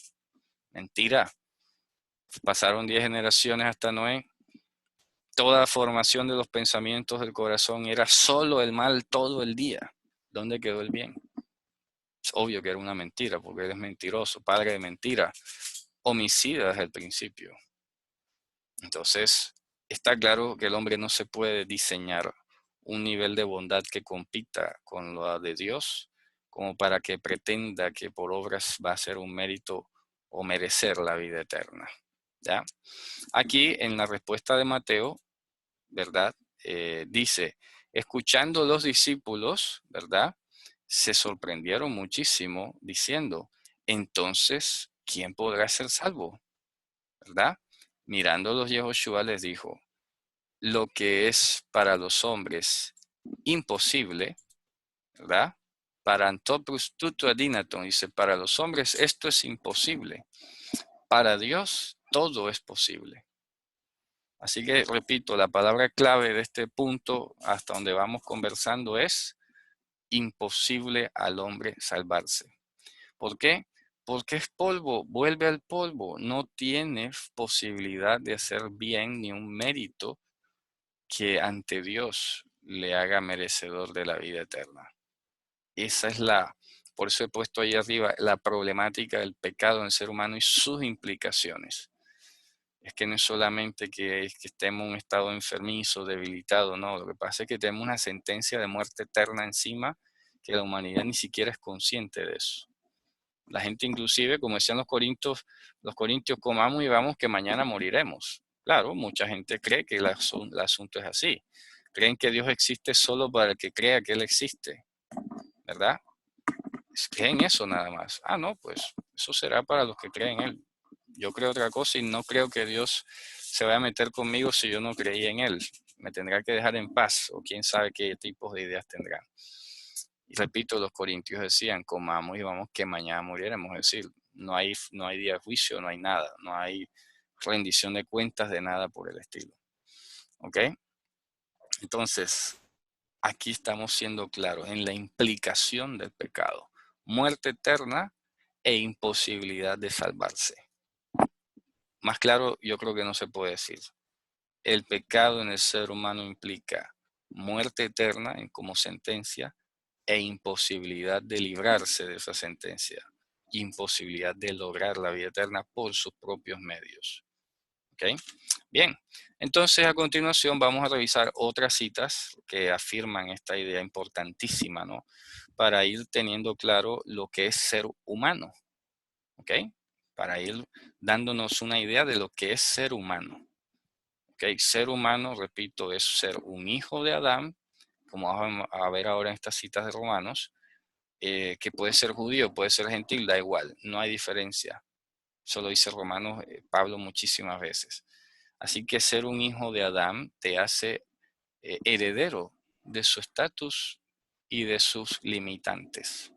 S1: Mentira. Pasaron 10 generaciones hasta Noé. Toda formación de los pensamientos del corazón era solo el mal todo el día. ¿Dónde quedó el bien? Es obvio que era una mentira, porque eres mentiroso, padre de mentira, homicida desde el principio. Entonces, está claro que el hombre no se puede diseñar un nivel de bondad que compita con lo de Dios, como para que pretenda que por obras va a ser un mérito o merecer la vida eterna. ¿Ya? Aquí en la respuesta de Mateo, ¿verdad? Dice, escuchando los discípulos, ¿verdad? Se sorprendieron muchísimo diciendo, entonces, ¿quién podrá ser salvo? ¿Verdad? Mirándolos Yehoshua les dijo, lo que es para los hombres imposible, ¿verdad? Para Antopus tutu adinaton, dice, para los hombres esto es imposible. Para Dios todo es posible. Así que, repito, la palabra clave de este punto hasta donde vamos conversando es imposible al hombre salvarse. ¿Por qué? Porque es polvo, vuelve al polvo, no tiene posibilidad de hacer bien ni un mérito que ante Dios le haga merecedor de la vida eterna. Esa es por eso he puesto ahí arriba, la problemática del pecado en el ser humano y sus implicaciones. Es que no es solamente que estemos en un estado enfermizo, debilitado, no. Lo que pasa es que tenemos una sentencia de muerte eterna encima que la humanidad ni siquiera es consciente de eso. La gente inclusive, como decían los corintios, comamos y vamos que mañana moriremos. Claro, mucha gente cree que el asunto es así. Creen que Dios existe solo para el que crea que Él existe, ¿verdad? Creen eso nada más. Ah, no, pues eso será para los que creen en Él. Yo creo otra cosa y no creo que Dios se vaya a meter conmigo si yo no creía en Él. Me tendrá que dejar en paz o quién sabe qué tipos de ideas tendrán. Y repito, los corintios decían, comamos y vamos que mañana muriéramos. Es decir, no hay día de juicio, no hay nada, no hay rendición de cuentas de nada por el estilo. ¿Ok? Entonces, aquí estamos siendo claros en la implicación del pecado. Muerte eterna e imposibilidad de salvarse. Más claro, yo creo que no se puede decir. El pecado en el ser humano implica muerte eterna como sentencia e imposibilidad de librarse de esa sentencia, imposibilidad de lograr la vida eterna por sus propios medios. ¿Ok? Bien, entonces a continuación vamos a revisar otras citas que afirman esta idea importantísima, ¿no? Para ir teniendo claro lo que es ser humano, ¿ok? Para ir dándonos una idea de lo que es ser humano. ¿Ok? Ser humano, repito, es ser un hijo de Adán, como vamos a ver ahora en estas citas de Romanos, que puede ser judío, puede ser gentil, da igual, no hay diferencia. Eso lo dice Romanos, Pablo muchísimas veces. Así que ser un hijo de Adán te hace heredero de su estatus y de sus limitantes.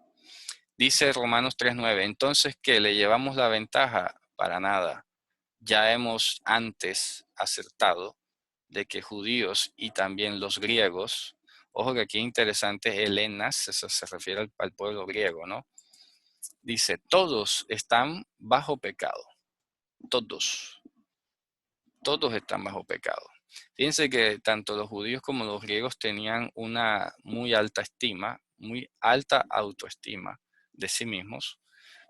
S1: Dice Romanos 3:9, entonces, ¿qué? ¿Le llevamos la ventaja? Para nada. Ya hemos antes acertado de que judíos y también los griegos, ojo que aquí interesante, Helenas, eso se refiere al pueblo griego, ¿no? Dice, todos están bajo pecado, todos, todos están bajo pecado. Fíjense que tanto los judíos como los griegos tenían una muy alta estima, muy alta autoestima de sí mismos,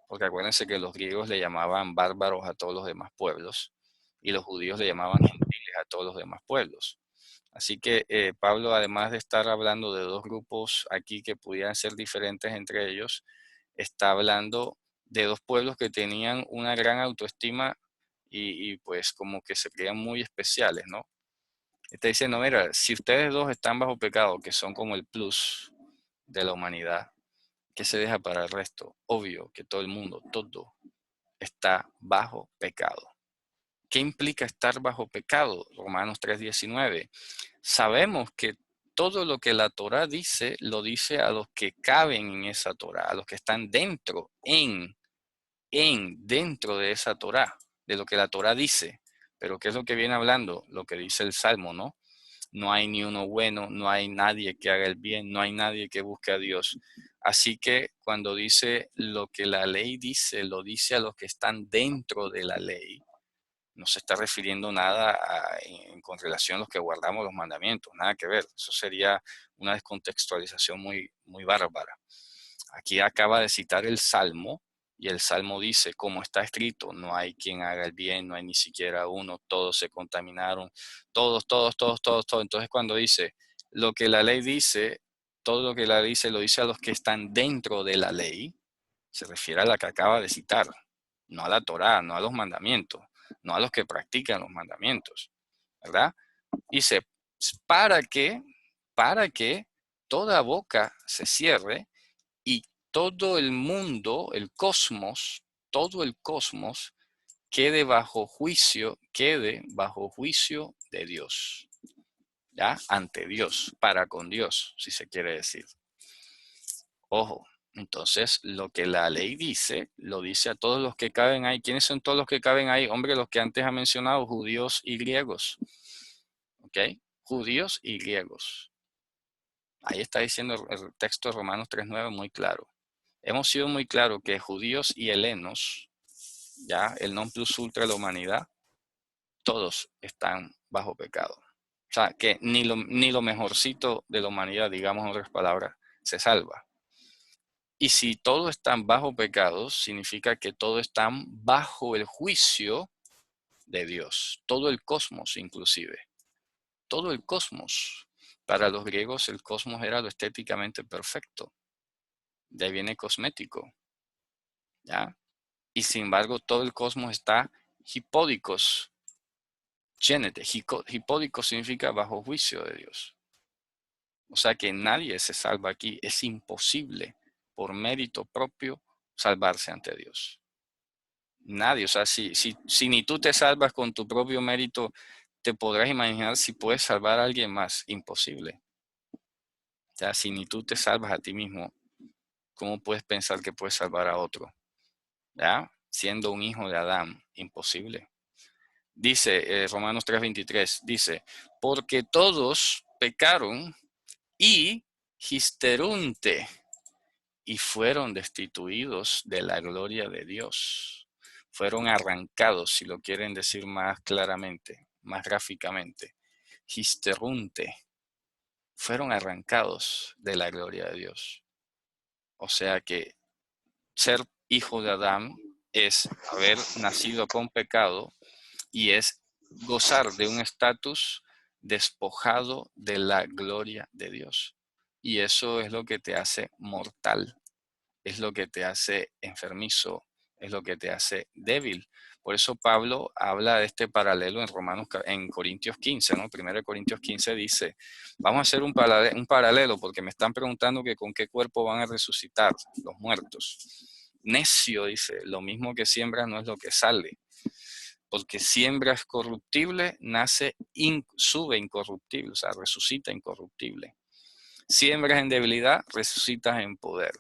S1: porque acuérdense que los griegos le llamaban bárbaros a todos los demás pueblos y los judíos le llamaban gentiles a todos los demás pueblos. Así que Pablo, además de estar hablando de dos grupos aquí que pudieran ser diferentes entre ellos, está hablando de dos pueblos que tenían una gran autoestima y pues como que se creían muy especiales, ¿no? Está diciendo, mira, si ustedes dos están bajo pecado, que son como el plus de la humanidad, ¿qué se deja para el resto? Obvio que todo el mundo, todo está bajo pecado. ¿Qué implica estar bajo pecado? Romanos 3:19. Sabemos que todo lo que la Torá dice, lo dice a los que caben en esa Torá, a los que están dentro, dentro de esa Torá, de lo que la Torá dice. Pero ¿qué es lo que viene hablando? Lo que dice el Salmo, ¿no? No hay ni uno bueno, no hay nadie que haga el bien, no hay nadie que busque a Dios. Así que cuando dice lo que la ley dice, lo dice a los que están dentro de la ley. No se está refiriendo nada con relación a los que guardamos los mandamientos, nada que ver. Eso sería una descontextualización muy, muy bárbara. Aquí acaba de citar el Salmo y el Salmo dice, como está escrito, no hay quien haga el bien, no hay ni siquiera uno, todos se contaminaron, todos, todos, todos, todos, todos. Entonces cuando dice lo que la ley dice, todo lo que la ley dice lo dice a los que están dentro de la ley, se refiere a la que acaba de citar, no a la Torá, no a los mandamientos, no a los que practican los mandamientos, ¿verdad? Dice, para que, para que toda boca se cierre y todo el mundo, el cosmos, todo el cosmos quede bajo juicio de Dios, ¿ya? Ante Dios, para con Dios, si se quiere decir. Ojo, entonces lo que la ley dice, lo dice a todos los que caben ahí. ¿Quiénes son todos los que caben ahí? Hombre, los que antes ha mencionado, judíos y griegos. ¿Ok? Judíos y griegos. Ahí está diciendo el texto de Romanos 3:9 muy claro. Hemos sido muy claros que judíos y helenos, ya el non plus ultra de la humanidad, todos están bajo pecado. O sea, que ni lo mejorcito de la humanidad, digamos en otras palabras, se salva. Y si todos están bajo pecado, significa que todos están bajo el juicio de Dios. Todo el cosmos, inclusive. Todo el cosmos. Para los griegos, el cosmos era lo estéticamente perfecto. De ahí viene cosmético. ¿Ya? Y sin embargo, todo el cosmos está hipódicos. Génete. Hipódico significa bajo juicio de Dios. O sea que nadie se salva aquí. Es imposible, por mérito propio, salvarse ante Dios. Nadie, o sea, si ni tú te salvas con tu propio mérito, te podrás imaginar si puedes salvar a alguien más. Imposible. O sea, si ni tú te salvas a ti mismo, ¿cómo puedes pensar que puedes salvar a otro? ¿Ya? Siendo un hijo de Adán, imposible. Dice Romanos 3:23, dice, porque todos pecaron y histerunte y fueron destituidos de la gloria de Dios. Fueron arrancados, si lo quieren decir más claramente, más gráficamente. Histerunte. Fueron arrancados de la gloria de Dios. O sea que ser hijo de Adán es haber nacido con pecado y es gozar de un estatus despojado de la gloria de Dios. Y eso es lo que te hace mortal, es lo que te hace enfermizo, es lo que te hace débil. Por eso Pablo habla de este paralelo en Corintios 15, ¿no? 1 Corintios 15 dice, vamos a hacer un paralelo porque me están preguntando que con qué cuerpo van a resucitar los muertos. Necio, dice, lo mismo que siembra no es lo que sale. Porque siembras corruptible, sube incorruptible, o sea, resucita incorruptible. Siembras en debilidad, resucitas en poder.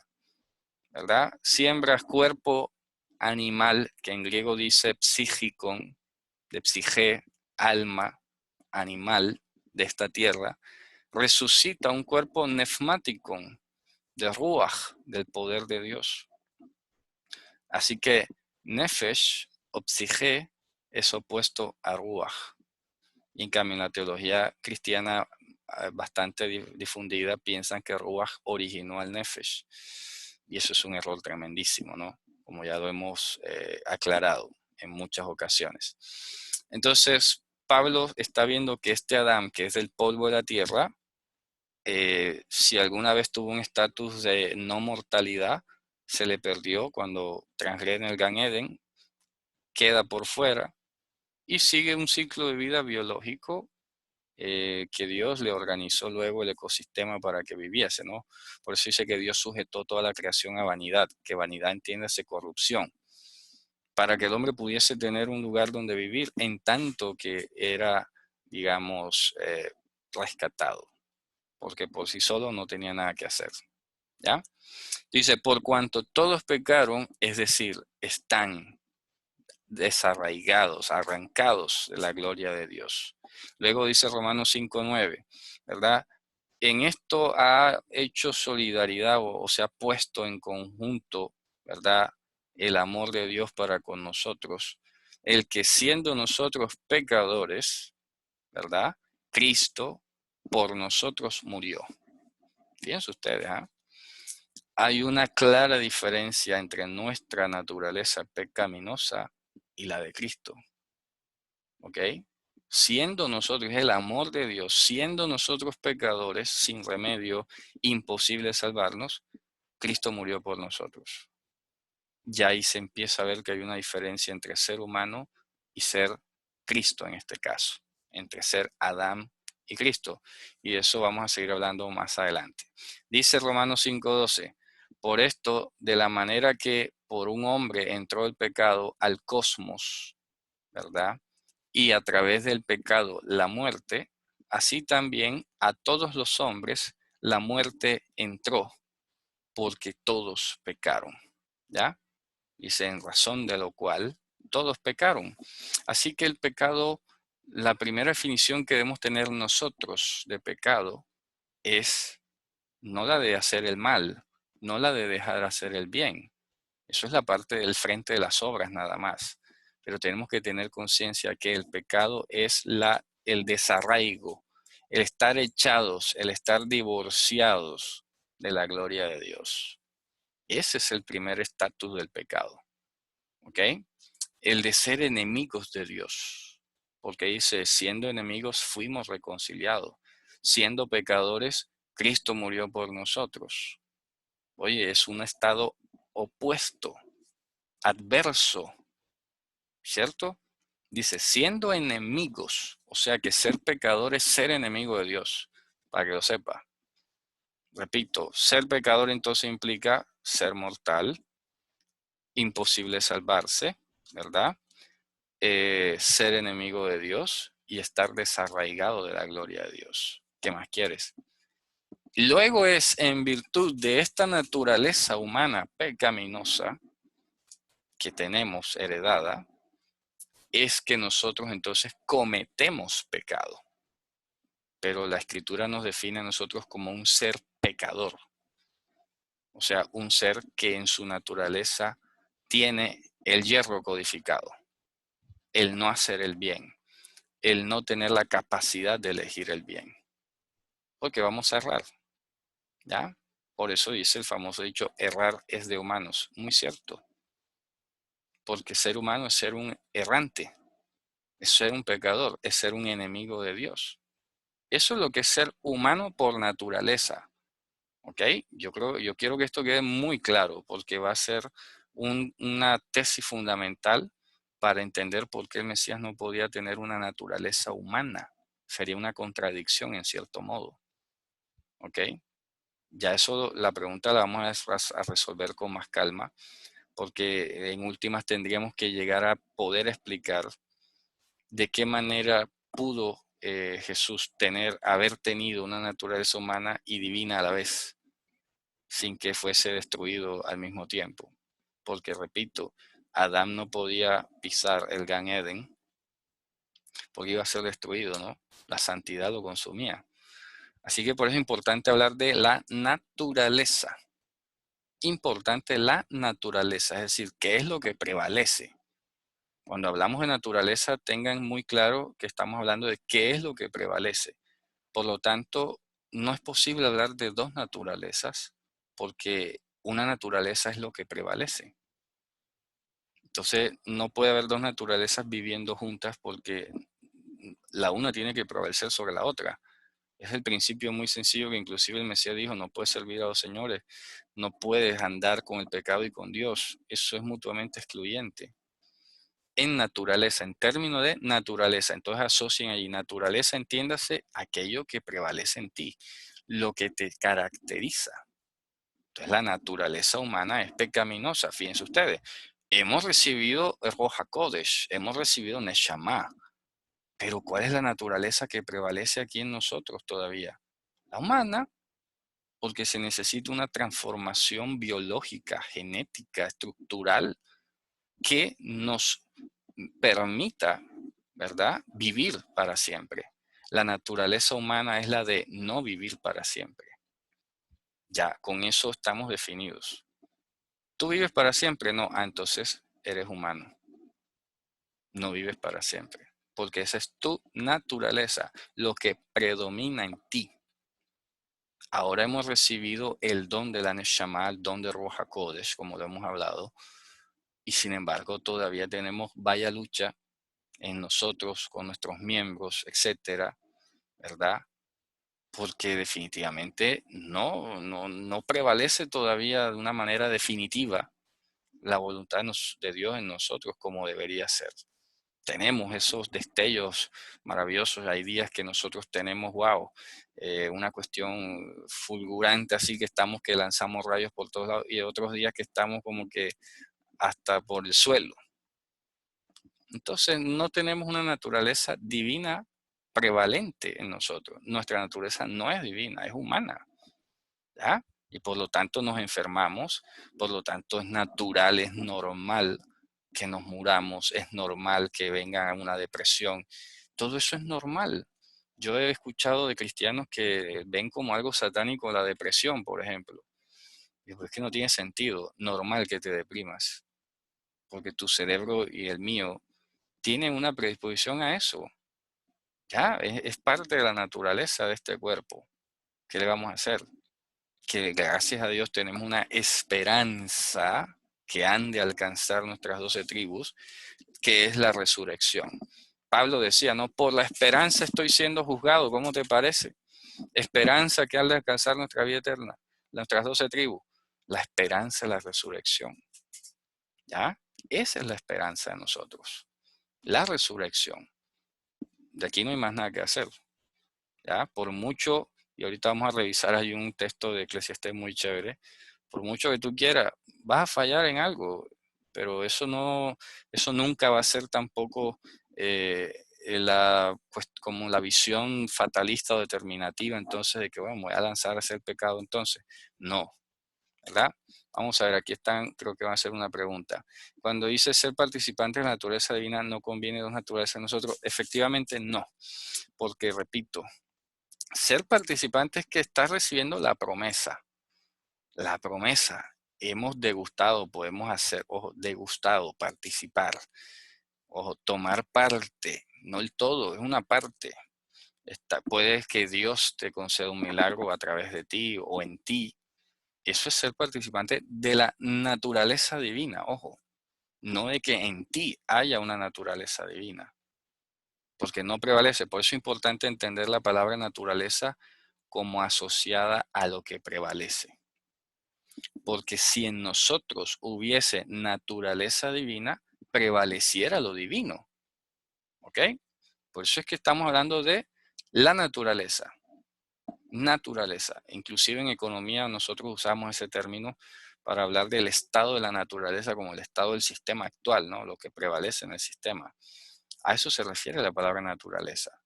S1: ¿verdad? Siembras cuerpo animal, que en griego dice psíquicon, de psige, alma, animal de esta tierra, resucita un cuerpo nefmaticon, de ruach, del poder de Dios. Así que nefesh o psige es opuesto a ruach. Y en cambio, en la teología cristiana bastante difundida, piensan que ruach originó al nefesh. Y eso es un error tremendísimo, ¿no? Como ya lo hemos aclarado en muchas ocasiones. Entonces, Pablo está viendo que este Adán, que es del polvo de la tierra, si alguna vez tuvo un estatus de no mortalidad, se le perdió cuando transgrede el Gan Eden, queda por fuera y sigue un ciclo de vida biológico que Dios le organizó luego el ecosistema para que viviese, ¿no? Por eso dice que Dios sujetó toda la creación a vanidad, que vanidad entiéndase corrupción, para que el hombre pudiese tener un lugar donde vivir en tanto que era, digamos, rescatado, porque por sí solo no tenía nada que hacer, ¿ya? Dice, por cuanto todos pecaron, es decir, están desarraigados, arrancados de la gloria de Dios. Luego dice Romanos 5:9, ¿verdad? En esto ha hecho solidaridad o se ha puesto en conjunto, ¿verdad? El amor de Dios para con nosotros. El que siendo nosotros pecadores, ¿verdad? Cristo por nosotros murió. Fíjense ustedes, ¿ah? Hay una clara diferencia entre nuestra naturaleza pecaminosa y la de Cristo. ¿Ok? Siendo nosotros el amor de Dios, siendo nosotros pecadores sin remedio, imposible salvarnos, Cristo murió por nosotros. Ya ahí se empieza a ver que hay una diferencia entre ser humano y ser Cristo en este caso, entre ser Adán y Cristo. Y de eso vamos a seguir hablando más adelante. Dice Romanos 5:12, por esto, de la manera que por un hombre entró el pecado al cosmos, ¿verdad? Y a través del pecado la muerte, así también a todos los hombres la muerte entró, porque todos pecaron, ¿ya? Dice, en razón de lo cual todos pecaron. Así que el pecado, la primera definición que debemos tener nosotros de pecado es no la de hacer el mal, no la de dejar de hacer el bien. Eso es la parte del frente de las obras nada más. Pero tenemos que tener conciencia que el pecado es el desarraigo, el estar echados, el estar divorciados de la gloria de Dios. Ese es el primer estatus del pecado. ¿Ok? El de ser enemigos de Dios. Porque dice, siendo enemigos fuimos reconciliados. Siendo pecadores, Cristo murió por nosotros. Oye, es un estado opuesto, adverso, ¿cierto? Dice, siendo enemigos, o sea que ser pecador es ser enemigo de Dios, para que lo sepa. Repito, ser pecador entonces implica ser mortal, imposible salvarse, ¿verdad? Ser enemigo de Dios y estar desarraigado de la gloria de Dios. ¿Qué más quieres? Luego es en virtud de esta naturaleza humana pecaminosa que tenemos heredada, es que nosotros entonces cometemos pecado. Pero la escritura nos define a nosotros como un ser pecador. O sea, un ser que en su naturaleza tiene el hierro codificado, el no hacer el bien, el no tener la capacidad de elegir el bien. Porque vamos a errar, ¿ya? Por eso dice el famoso dicho, errar es de humanos. Muy cierto. Porque ser humano es ser un errante, es ser un pecador, es ser un enemigo de Dios. Eso es lo que es ser humano por naturaleza. ¿Ok? Yo quiero que esto quede muy claro porque va a ser una tesis fundamental para entender por qué el Mesías no podía tener una naturaleza humana. Sería una contradicción en cierto modo. ¿Ok? Ya eso, la pregunta la vamos a resolver con más calma porque en últimas tendríamos que llegar a poder explicar de qué manera pudo Jesús haber tenido una naturaleza humana y divina a la vez. sin que fuese destruido al mismo tiempo. Porque, repito, Adán no podía pisar el Gan Eden porque iba a ser destruido, ¿no? La santidad lo consumía. Así que por eso es importante hablar de la naturaleza. Importante la naturaleza, es decir, qué es lo que prevalece. Cuando hablamos de naturaleza, tengan muy claro que estamos hablando de qué es lo que prevalece. Por lo tanto, no es posible hablar de dos naturalezas, porque una naturaleza es lo que prevalece. Entonces, no puede haber dos naturalezas viviendo juntas porque la una tiene que prevalecer sobre la otra. Es el principio muy sencillo que inclusive el Mesías dijo, no puedes servir a dos señores, no puedes andar con el pecado y con Dios. Eso es mutuamente excluyente. En naturaleza, en términos de naturaleza, entonces asocien allí naturaleza, entiéndase aquello que prevalece en ti, lo que te caracteriza. Entonces la naturaleza humana es pecaminosa, fíjense ustedes. Hemos recibido Ruach HaKodesh, hemos recibido Neshama, pero ¿cuál es la naturaleza que prevalece aquí en nosotros todavía? La humana, porque se necesita una transformación biológica, genética, estructural, que nos permita, ¿verdad?, vivir para siempre. La naturaleza humana es la de no vivir para siempre. Ya, con eso estamos definidos. ¿Tú vives para siempre? No, entonces eres humano. No vives para siempre, porque esa es tu naturaleza, lo que predomina en ti. Ahora hemos recibido el don de la Neshama, el don de Ruach HaKodesh, como lo hemos hablado, y sin embargo todavía tenemos vaya lucha en nosotros, con nuestros miembros, etcétera, ¿verdad? Porque definitivamente no prevalece todavía de una manera definitiva la voluntad de Dios en nosotros como debería ser. Tenemos esos destellos maravillosos. Hay días que nosotros tenemos, wow, una cuestión fulgurante, así que estamos que lanzamos rayos por todos lados, y otros días que estamos como que hasta por el suelo. Entonces no tenemos una naturaleza divina prevalente en nosotros. Nuestra naturaleza no es divina, es humana, ¿ya? Y por lo tanto nos enfermamos, por lo tanto es natural, es normal que nos muramos, es normal que venga una depresión. Todo eso es normal. Yo he escuchado de cristianos que ven como algo satánico la depresión, por ejemplo. Digo, es que no tiene sentido, normal que te deprimas, porque tu cerebro y el mío tienen una predisposición a eso. Ya, es parte de la naturaleza de este cuerpo. ¿Qué le vamos a hacer? Que gracias a Dios tenemos una esperanza que han de alcanzar nuestras 12 tribus, que es la resurrección. Pablo decía, no, por la esperanza estoy siendo juzgado, ¿cómo te parece? Esperanza que han de alcanzar nuestra vida eterna, nuestras 12 tribus. La esperanza de la resurrección. ¿Ya? Esa es la esperanza de nosotros. La resurrección. De aquí no hay más nada que hacer. ¿Ya? Por mucho, y ahorita vamos a revisar, hay un texto de Eclesiastés muy chévere, por mucho que tú quieras, vas a fallar en algo, pero eso nunca va a ser tampoco pues, como la visión fatalista o determinativa, entonces, de que, bueno, me voy a lanzar a hacer pecado, entonces, no, ¿verdad? Vamos a ver, aquí están, creo que van a hacer una pregunta. Cuando dice ser participante de la naturaleza divina, ¿no conviene dos naturalezas en nosotros? Efectivamente, no, porque, repito, ser participante es que estás recibiendo la promesa. La promesa. Hemos degustado, podemos hacer, ojo, degustado, participar, ojo, tomar parte, no el todo, es una parte. Puede que Dios te conceda un milagro a través de ti o en ti. Eso es ser participante de la naturaleza divina, ojo, no de que en ti haya una naturaleza divina, porque no prevalece. Por eso es importante entender la palabra naturaleza como asociada a lo que prevalece. Porque si en nosotros hubiese naturaleza divina, prevaleciera lo divino. ¿Ok? Por eso es que estamos hablando de la naturaleza. Naturaleza. Inclusive en economía nosotros usamos ese término para hablar del estado de la naturaleza como el estado del sistema actual, ¿no? Lo que prevalece en el sistema. A eso se refiere la palabra naturaleza.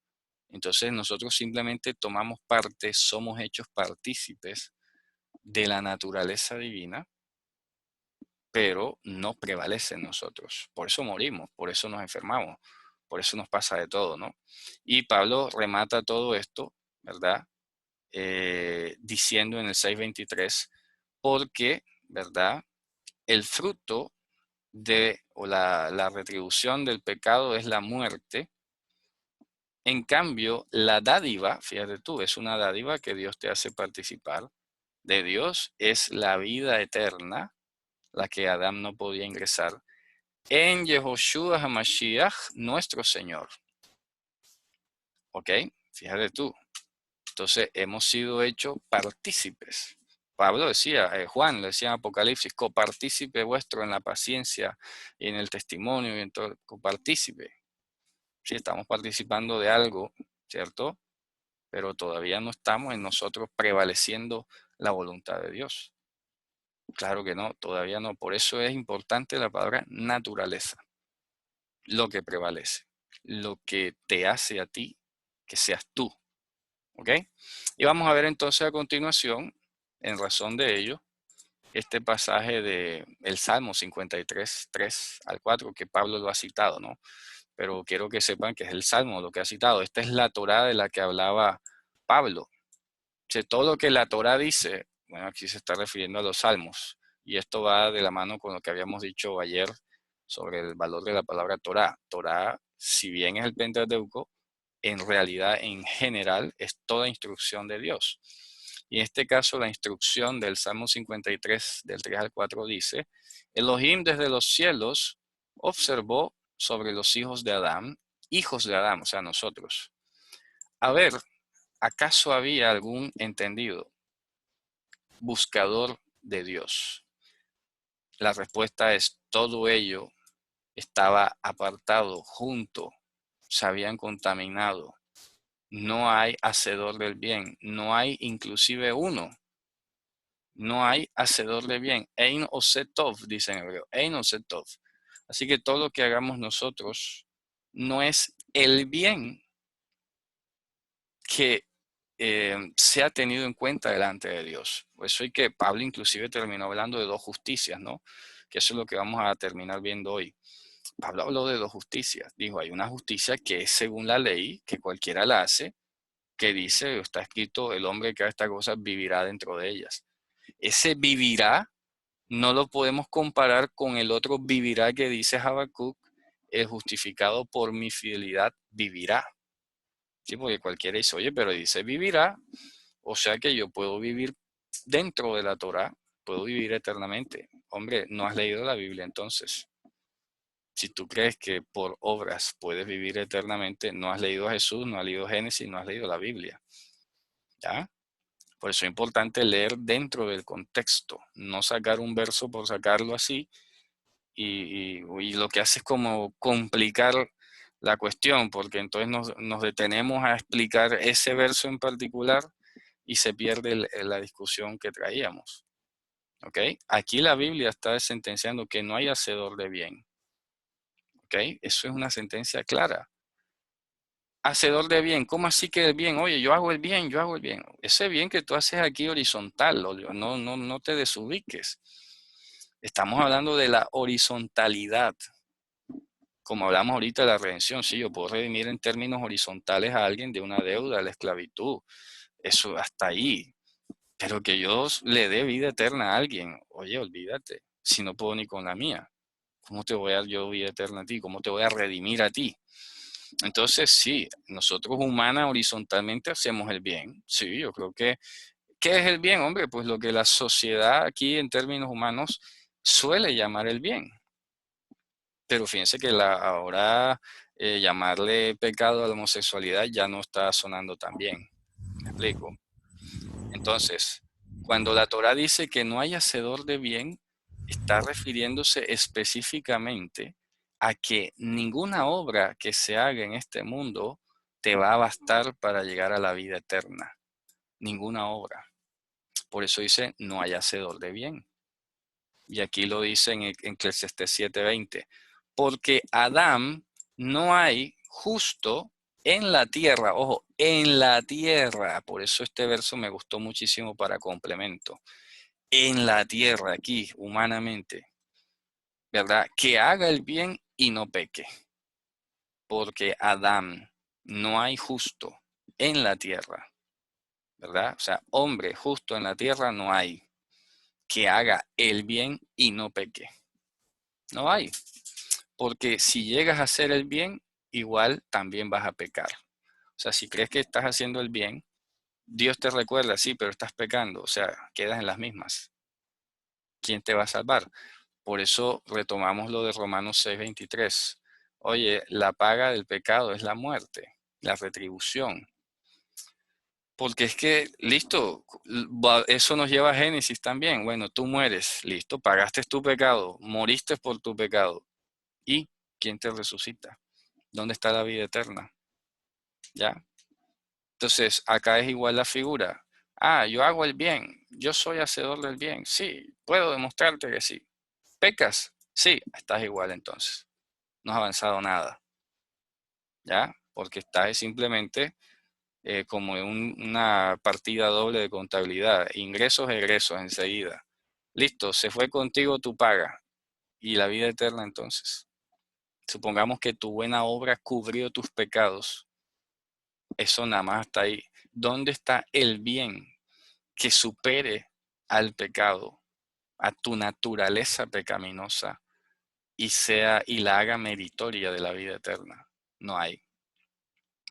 S1: Entonces nosotros simplemente tomamos parte, somos hechos partícipes de la naturaleza divina, pero no prevalece en nosotros. Por eso morimos, por eso nos enfermamos, por eso nos pasa de todo, ¿no? Y Pablo remata todo esto, ¿verdad? Diciendo en el 6:23, porque, ¿verdad? El fruto o la retribución del pecado es la muerte. En cambio, la dádiva, fíjate tú, es una dádiva que Dios te hace participar. De Dios es la vida eterna, la que Adán no podía ingresar, en Yehoshua HaMashiach, nuestro Señor. ¿Ok? Fíjate tú. Entonces, hemos sido hechos partícipes. Pablo decía, Juan le decía en Apocalipsis, copartícipe vuestro en la paciencia y en el testimonio y en todo, copartícipe. Sí, estamos participando de algo, ¿cierto? Pero todavía no estamos en nosotros prevaleciendo la voluntad de Dios. Claro que no, todavía no. Por eso es importante la palabra naturaleza. Lo que prevalece, lo que te hace a ti que seas tú. ¿Ok? Y vamos a ver entonces a continuación, en razón de ello, este pasaje de el Salmo 53, 3 al 4, que Pablo lo ha citado, ¿no? Pero quiero que sepan que es el Salmo lo que ha citado. Esta es la Torá de la que hablaba Pablo. Todo lo que la Torá dice, bueno, aquí se está refiriendo a los Salmos. Y esto va de la mano con lo que habíamos dicho ayer sobre el valor de la palabra Torá. Torá, si bien es el Pentateuco, en realidad, en general, es toda instrucción de Dios. Y en este caso, la instrucción del Salmo 53, del 3 al 4, dice, Elohim desde los cielos observó sobre los hijos de Adán, o sea, nosotros. A ver, ¿acaso había algún entendido, buscador de Dios? La respuesta es, todo ello estaba apartado, junto, se habían contaminado. No hay hacedor del bien, no hay inclusive uno. No hay hacedor de bien. Ein osetov, dice en hebreo. Ein osetov. Así que todo lo que hagamos nosotros no es el bien que se ha tenido en cuenta delante de Dios. Por eso es que Pablo inclusive terminó hablando de dos justicias, ¿no? Que eso es lo que vamos a terminar viendo hoy. Pablo habló de dos justicias. Dijo, hay una justicia que es según la ley, que cualquiera la hace, que dice, está escrito, el hombre que haga estas cosas vivirá dentro de ellas. Ese vivirá no lo podemos comparar con el otro vivirá que dice Habacuc, el justificado por mi fidelidad vivirá. Sí, porque cualquiera dice, oye, pero dice vivirá, o sea que yo puedo vivir dentro de la Torá, puedo vivir eternamente. Hombre, no has leído la Biblia entonces. Si tú crees que por obras puedes vivir eternamente, no has leído a Jesús, no has leído Génesis, no has leído la Biblia. ¿Ya? Por eso es importante leer dentro del contexto, no sacar un verso por sacarlo así y lo que hace es como complicar la cuestión, porque entonces nos detenemos a explicar ese verso en particular y se pierde la discusión que traíamos. ¿Ok? Aquí la Biblia está sentenciando que no hay hacedor de bien. ¿Ok? Eso es una sentencia clara. Hacedor de bien, ¿cómo así que el bien? Oye, yo hago el bien, yo hago el bien. Ese bien que tú haces aquí horizontal, no te desubiques. Estamos hablando de la horizontalidad. Como hablamos ahorita de la redención, sí, yo puedo redimir en términos horizontales a alguien de una deuda, de la esclavitud. Eso hasta ahí. Pero que yo le dé vida eterna a alguien, oye, olvídate, si no puedo ni con la mía. ¿Cómo te voy a dar yo vida eterna a ti? ¿Cómo te voy a redimir a ti? Entonces, sí, nosotros humanas horizontalmente hacemos el bien. Sí, yo creo que, ¿qué es el bien, hombre? Pues lo que la sociedad aquí en términos humanos suele llamar el bien. Pero fíjense que ahora llamarle pecado a la homosexualidad ya no está sonando tan bien. ¿Me explico? Entonces, cuando la Torah dice que no hay hacedor de bien, está refiriéndose específicamente a que ninguna obra que se haga en este mundo te va a bastar para llegar a la vida eterna. Ninguna obra. Por eso dice, no hay hacedor de bien. Y aquí lo dice en Eclesiastés 7:20. Porque Adán no hay justo en la tierra. Ojo, en la tierra. Por eso este verso me gustó muchísimo para complemento. en la tierra, aquí, humanamente, ¿verdad? Que haga el bien y no peque, porque Adán, no hay justo en la tierra, ¿verdad? O sea, hombre justo en la tierra no hay que haga el bien y no peque. No hay, porque si llegas a hacer el bien, igual también vas a pecar. O sea, si crees que estás haciendo el bien, Dios te recuerda, sí, pero estás pecando, o sea, quedas en las mismas. ¿Quién te va a salvar? Por eso retomamos lo de Romanos 6:23. Oye, la paga del pecado es la muerte, la retribución. Porque es que, listo, eso nos lleva a Génesis también. Bueno, tú mueres, listo, pagaste tu pecado, moriste por tu pecado. ¿Y quién te resucita? ¿Dónde está la vida eterna? ¿Ya? Entonces, acá es igual la figura. Ah, yo hago el bien, yo soy hacedor del bien. Sí, puedo demostrarte que sí. ¿Pecas? Sí, estás igual entonces. No has avanzado nada, ¿ya? Porque estás simplemente como en una partida doble de contabilidad. Ingresos, egresos enseguida. Listo, se fue contigo tu paga. ¿Y la vida eterna entonces? Supongamos que tu buena obra cubrió tus pecados. Eso nada más está ahí. ¿Dónde está el bien que supere al pecado, a tu naturaleza pecaminosa y la haga meritoria de la vida eterna? No hay,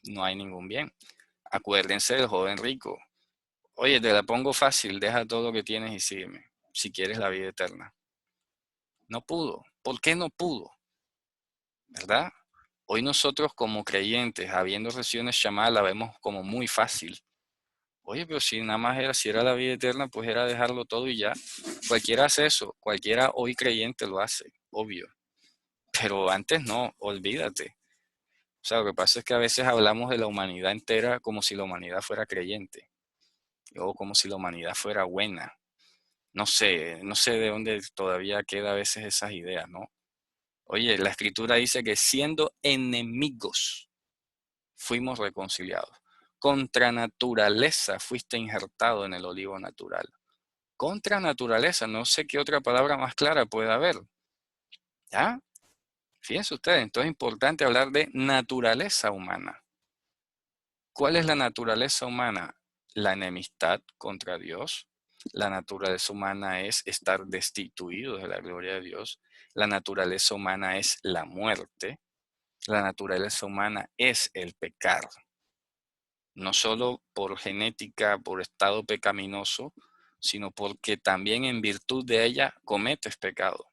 S1: no hay ningún bien. Acuérdense del joven rico. Oye, te la pongo fácil, deja todo lo que tienes y sígueme, si quieres la vida eterna. No pudo. ¿Por qué no pudo? ¿Verdad? Hoy nosotros como creyentes, habiendo recibido una llamada, la vemos como muy fácil. Oye, pero si nada más era, si era la vida eterna, pues era dejarlo todo y ya. Cualquiera hace eso, cualquiera hoy creyente lo hace, obvio. Pero antes no, olvídate. O sea, lo que pasa es que a veces hablamos de la humanidad entera como si la humanidad fuera creyente o como si la humanidad fuera buena. No sé de dónde todavía queda a veces esas ideas, ¿no? Oye, la escritura dice que siendo enemigos fuimos reconciliados. Contra naturaleza fuiste injertado en el olivo natural. Contra naturaleza, no sé qué otra palabra más clara puede haber. ¿Ya? Fíjense ustedes, entonces es importante hablar de naturaleza humana. ¿Cuál es la naturaleza humana? La enemistad contra Dios. La naturaleza humana es estar destituido de la gloria de Dios. La naturaleza humana es la muerte. La naturaleza humana es el pecar. No solo por genética, por estado pecaminoso, sino porque también en virtud de ella cometes pecado.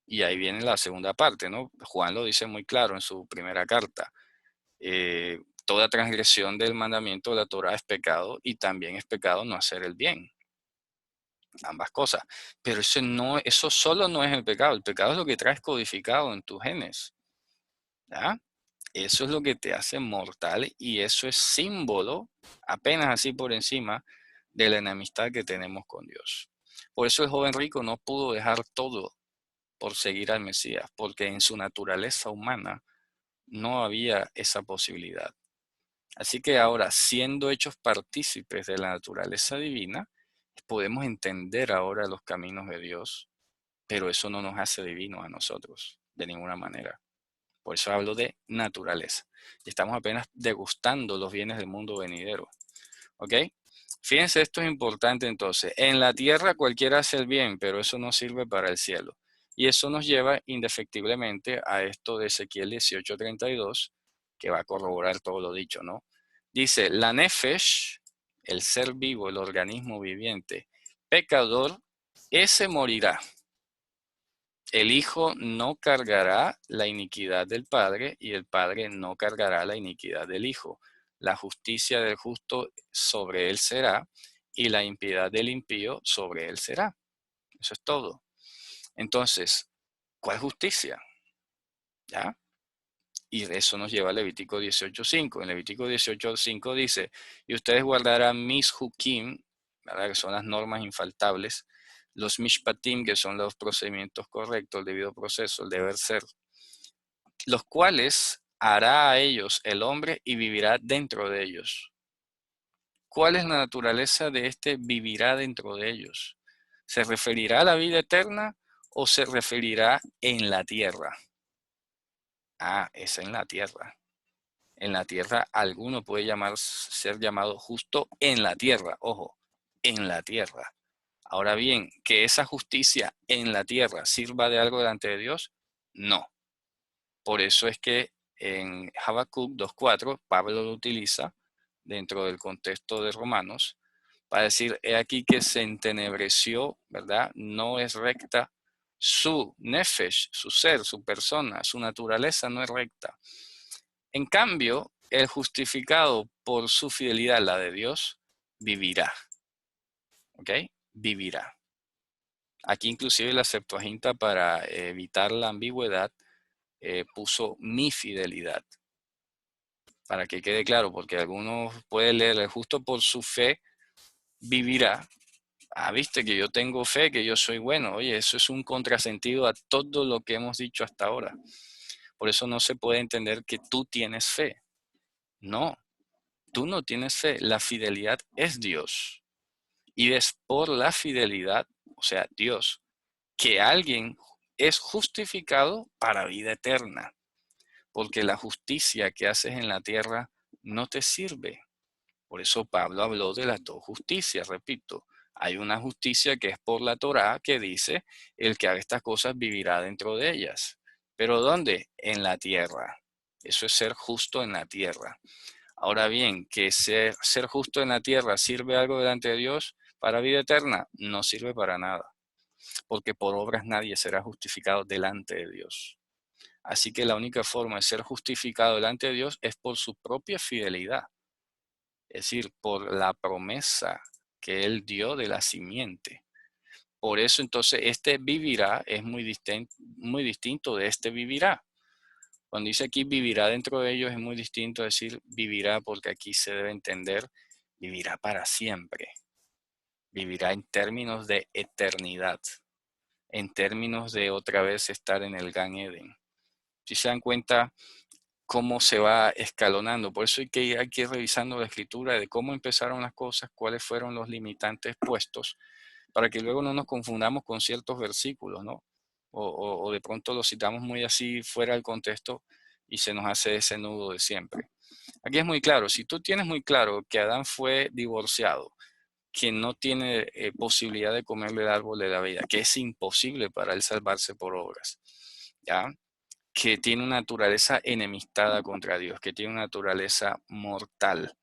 S1: Y ahí viene la segunda parte, ¿no? Juan lo dice muy claro en su primera carta. Toda transgresión del mandamiento de la Torah es pecado y también es pecado no hacer el bien. Ambas cosas. Pero eso solo no es el pecado es lo que traes codificado en tus genes. ¿Ya? Eso es lo que te hace mortal y eso es símbolo, apenas así por encima, de la enemistad que tenemos con Dios. Por eso el joven rico no pudo dejar todo por seguir al Mesías, porque en su naturaleza humana no había esa posibilidad. Así que ahora, siendo hechos partícipes de la naturaleza divina, podemos entender ahora los caminos de Dios, pero eso no nos hace divinos a nosotros, de ninguna manera. Por eso hablo de naturaleza. Y estamos apenas degustando los bienes del mundo venidero. ¿Ok? Fíjense, esto es importante entonces. En la tierra cualquiera hace el bien, pero eso no sirve para el cielo. Y eso nos lleva indefectiblemente a esto de Ezequiel 18:32, que va a corroborar todo lo dicho, ¿no? Dice, la nefesh, el ser vivo, el organismo viviente, pecador, ese morirá. El hijo no cargará la iniquidad del padre y el padre no cargará la iniquidad del hijo. La justicia del justo sobre él será y la impiedad del impío sobre él será. Eso es todo. Entonces, ¿cuál justicia? ¿Ya? Y de eso nos lleva a Levítico 18:5. En Levítico 18:5 dice, y ustedes guardarán mis hukim, ¿verdad? Que son las normas infaltables, los mishpatim, que son los procedimientos correctos, el debido proceso, el deber ser, los cuales hará a ellos el hombre y vivirá dentro de ellos. ¿Cuál es la naturaleza de este vivirá dentro de ellos? ¿Se referirá a la vida eterna o se referirá en la tierra? Ah, es en la tierra. En la tierra alguno puede ser llamado justo en la tierra. Ojo, en la tierra. Ahora bien, ¿que esa justicia en la tierra sirva de algo delante de Dios? No. Por eso es que en Habacuc 2.4, Pablo lo utiliza dentro del contexto de Romanos para decir, he aquí que se entenebreció, ¿verdad? No es recta su nefesh, su ser, su persona, su naturaleza no es recta. En cambio, el justificado por su fidelidad, la de Dios, vivirá. ¿Ok? Vivirá. Aquí inclusive la Septuaginta, para evitar la ambigüedad, puso mi fidelidad. Para que quede claro, porque algunos pueden leer, el justo por su fe vivirá. Ah, viste que yo tengo fe, que yo soy bueno. Oye, eso es un contrasentido a todo lo que hemos dicho hasta ahora. Por eso no se puede entender que tú tienes fe. No, tú no tienes fe. La fidelidad es Dios. Y es por la fidelidad, o sea, Dios, que alguien es justificado para vida eterna. Porque la justicia que haces en la tierra no te sirve. Por eso Pablo habló de las dos justicias, repito. Hay una justicia que es por la Torá, que dice, el que haga estas cosas vivirá dentro de ellas. ¿Pero dónde? En la tierra. Eso es ser justo en la tierra. Ahora bien, que ser justo en la tierra sirve algo delante de Dios para vida eterna, no sirve para nada. Porque por obras nadie será justificado delante de Dios. Así que la única forma de ser justificado delante de Dios es por su propia fidelidad. Es decir, por la promesa que Él dio de la simiente. Por eso entonces este vivirá es muy distinto de este vivirá. Cuando dice aquí vivirá dentro de ellos es muy distinto a decir vivirá, porque aquí se debe entender vivirá para siempre. Vivirá en términos de eternidad, en términos de otra vez estar en el Gan Eden. Si se dan cuenta cómo se va escalonando. Por eso hay que ir revisando la escritura de cómo empezaron las cosas, cuáles fueron los limitantes puestos, para que luego no nos confundamos con ciertos versículos, ¿no? O de pronto los citamos muy así fuera del contexto y se nos hace ese nudo de siempre. Aquí es muy claro, si tú tienes muy claro que Adán fue divorciado, que no tiene posibilidad de comerle el árbol de la vida, que es imposible para él salvarse por obras, ¿ya? Que tiene una naturaleza enemistada contra Dios, que tiene una naturaleza mortal,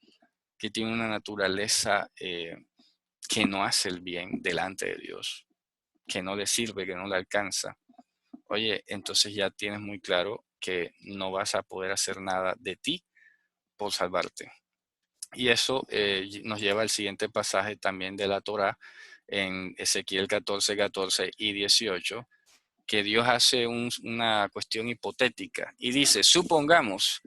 S1: que tiene una naturaleza que no hace el bien delante de Dios, que no le sirve, que no le alcanza. Oye, entonces ya tienes muy claro que no vas a poder hacer nada de ti por salvarte. Y eso nos lleva al siguiente pasaje también de la Torá, en Ezequiel 14, 14 y 18, que Dios hace una cuestión hipotética y dice, supongamos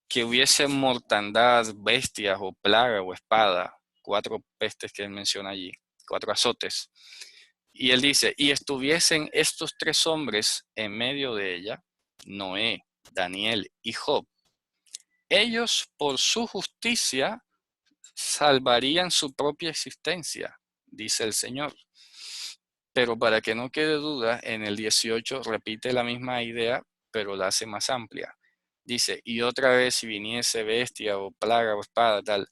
S1: que hubiese mortandad, bestias o plaga o espada, 4 pestes que él menciona allí, 4 azotes. Y él dice, y estuviesen estos 3 hombres en medio de ella, Noé, Daniel y Job. Ellos por su justicia salvarían su propia existencia, dice el Señor. Pero para que no quede duda, en el 18 repite la misma idea, pero la hace más amplia. Dice, y otra vez si viniese bestia o plaga o espada, tal,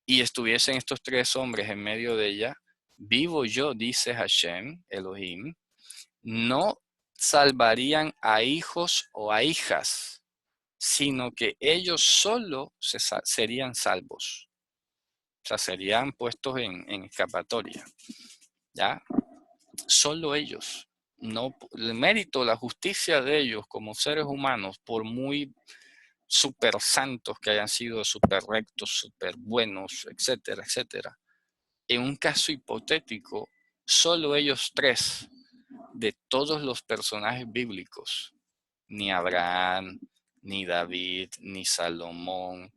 S1: y estuviesen estos 3 hombres en medio de ella, vivo yo, dice Hashem, Elohim, no salvarían a hijos o a hijas, sino que ellos solo serían salvos. O sea, serían puestos en escapatoria. ¿Ya? Solo ellos. No, el mérito, la justicia de ellos como seres humanos, por muy super santos que hayan sido, super rectos, super buenos, etcétera, etcétera. En un caso hipotético, solo ellos 3 de todos los personajes bíblicos, ni Abraham, ni David, ni Salomón,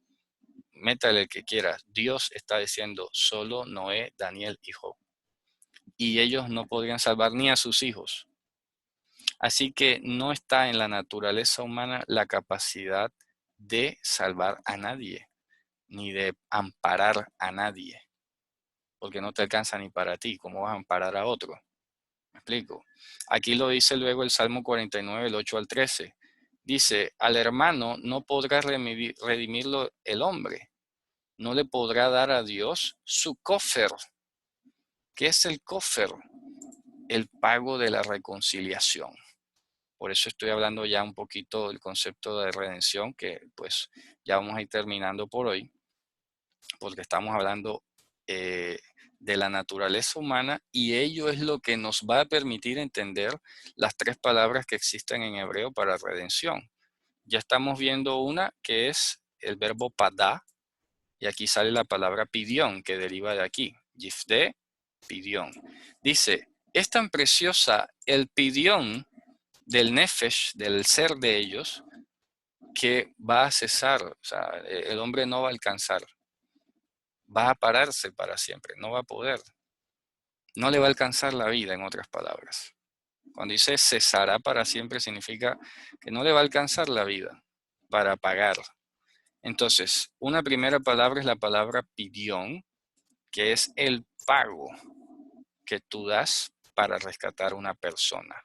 S1: métale el que quieras, Dios está diciendo solo Noé, Daniel y Job. Y ellos no podrían salvar ni a sus hijos. Así que no está en la naturaleza humana la capacidad de salvar a nadie, ni de amparar a nadie. porque no te alcanza ni para ti. ¿Cómo vas a amparar a otro? ¿Me explico? Aquí lo dice luego el Salmo 49, el 8 al 13. Dice, al hermano no podrá redimirlo el hombre, no le podrá dar a Dios su cofer. ¿Qué es el cofer? El pago de la reconciliación. Por eso estoy hablando ya un poquito del concepto de redención, que pues ya vamos a ir terminando por hoy, porque estamos hablando de la naturaleza humana y ello es lo que nos va a permitir entender las tres palabras que existen en hebreo para redención. Ya estamos viendo una que es el verbo padá, y aquí sale la palabra pidión, que deriva de aquí, yifde, pidión. Dice, es tan preciosa el pidión del nefesh, del ser de ellos, que va a cesar, o sea, el hombre no va a alcanzar, va a pararse para siempre, no va a poder, no le va a alcanzar la vida, en otras palabras. Cuando dice cesará para siempre, significa que no le va a alcanzar la vida para pagar. Entonces, una primera palabra es la palabra pidión, que es el pago que tú das para rescatar a una persona.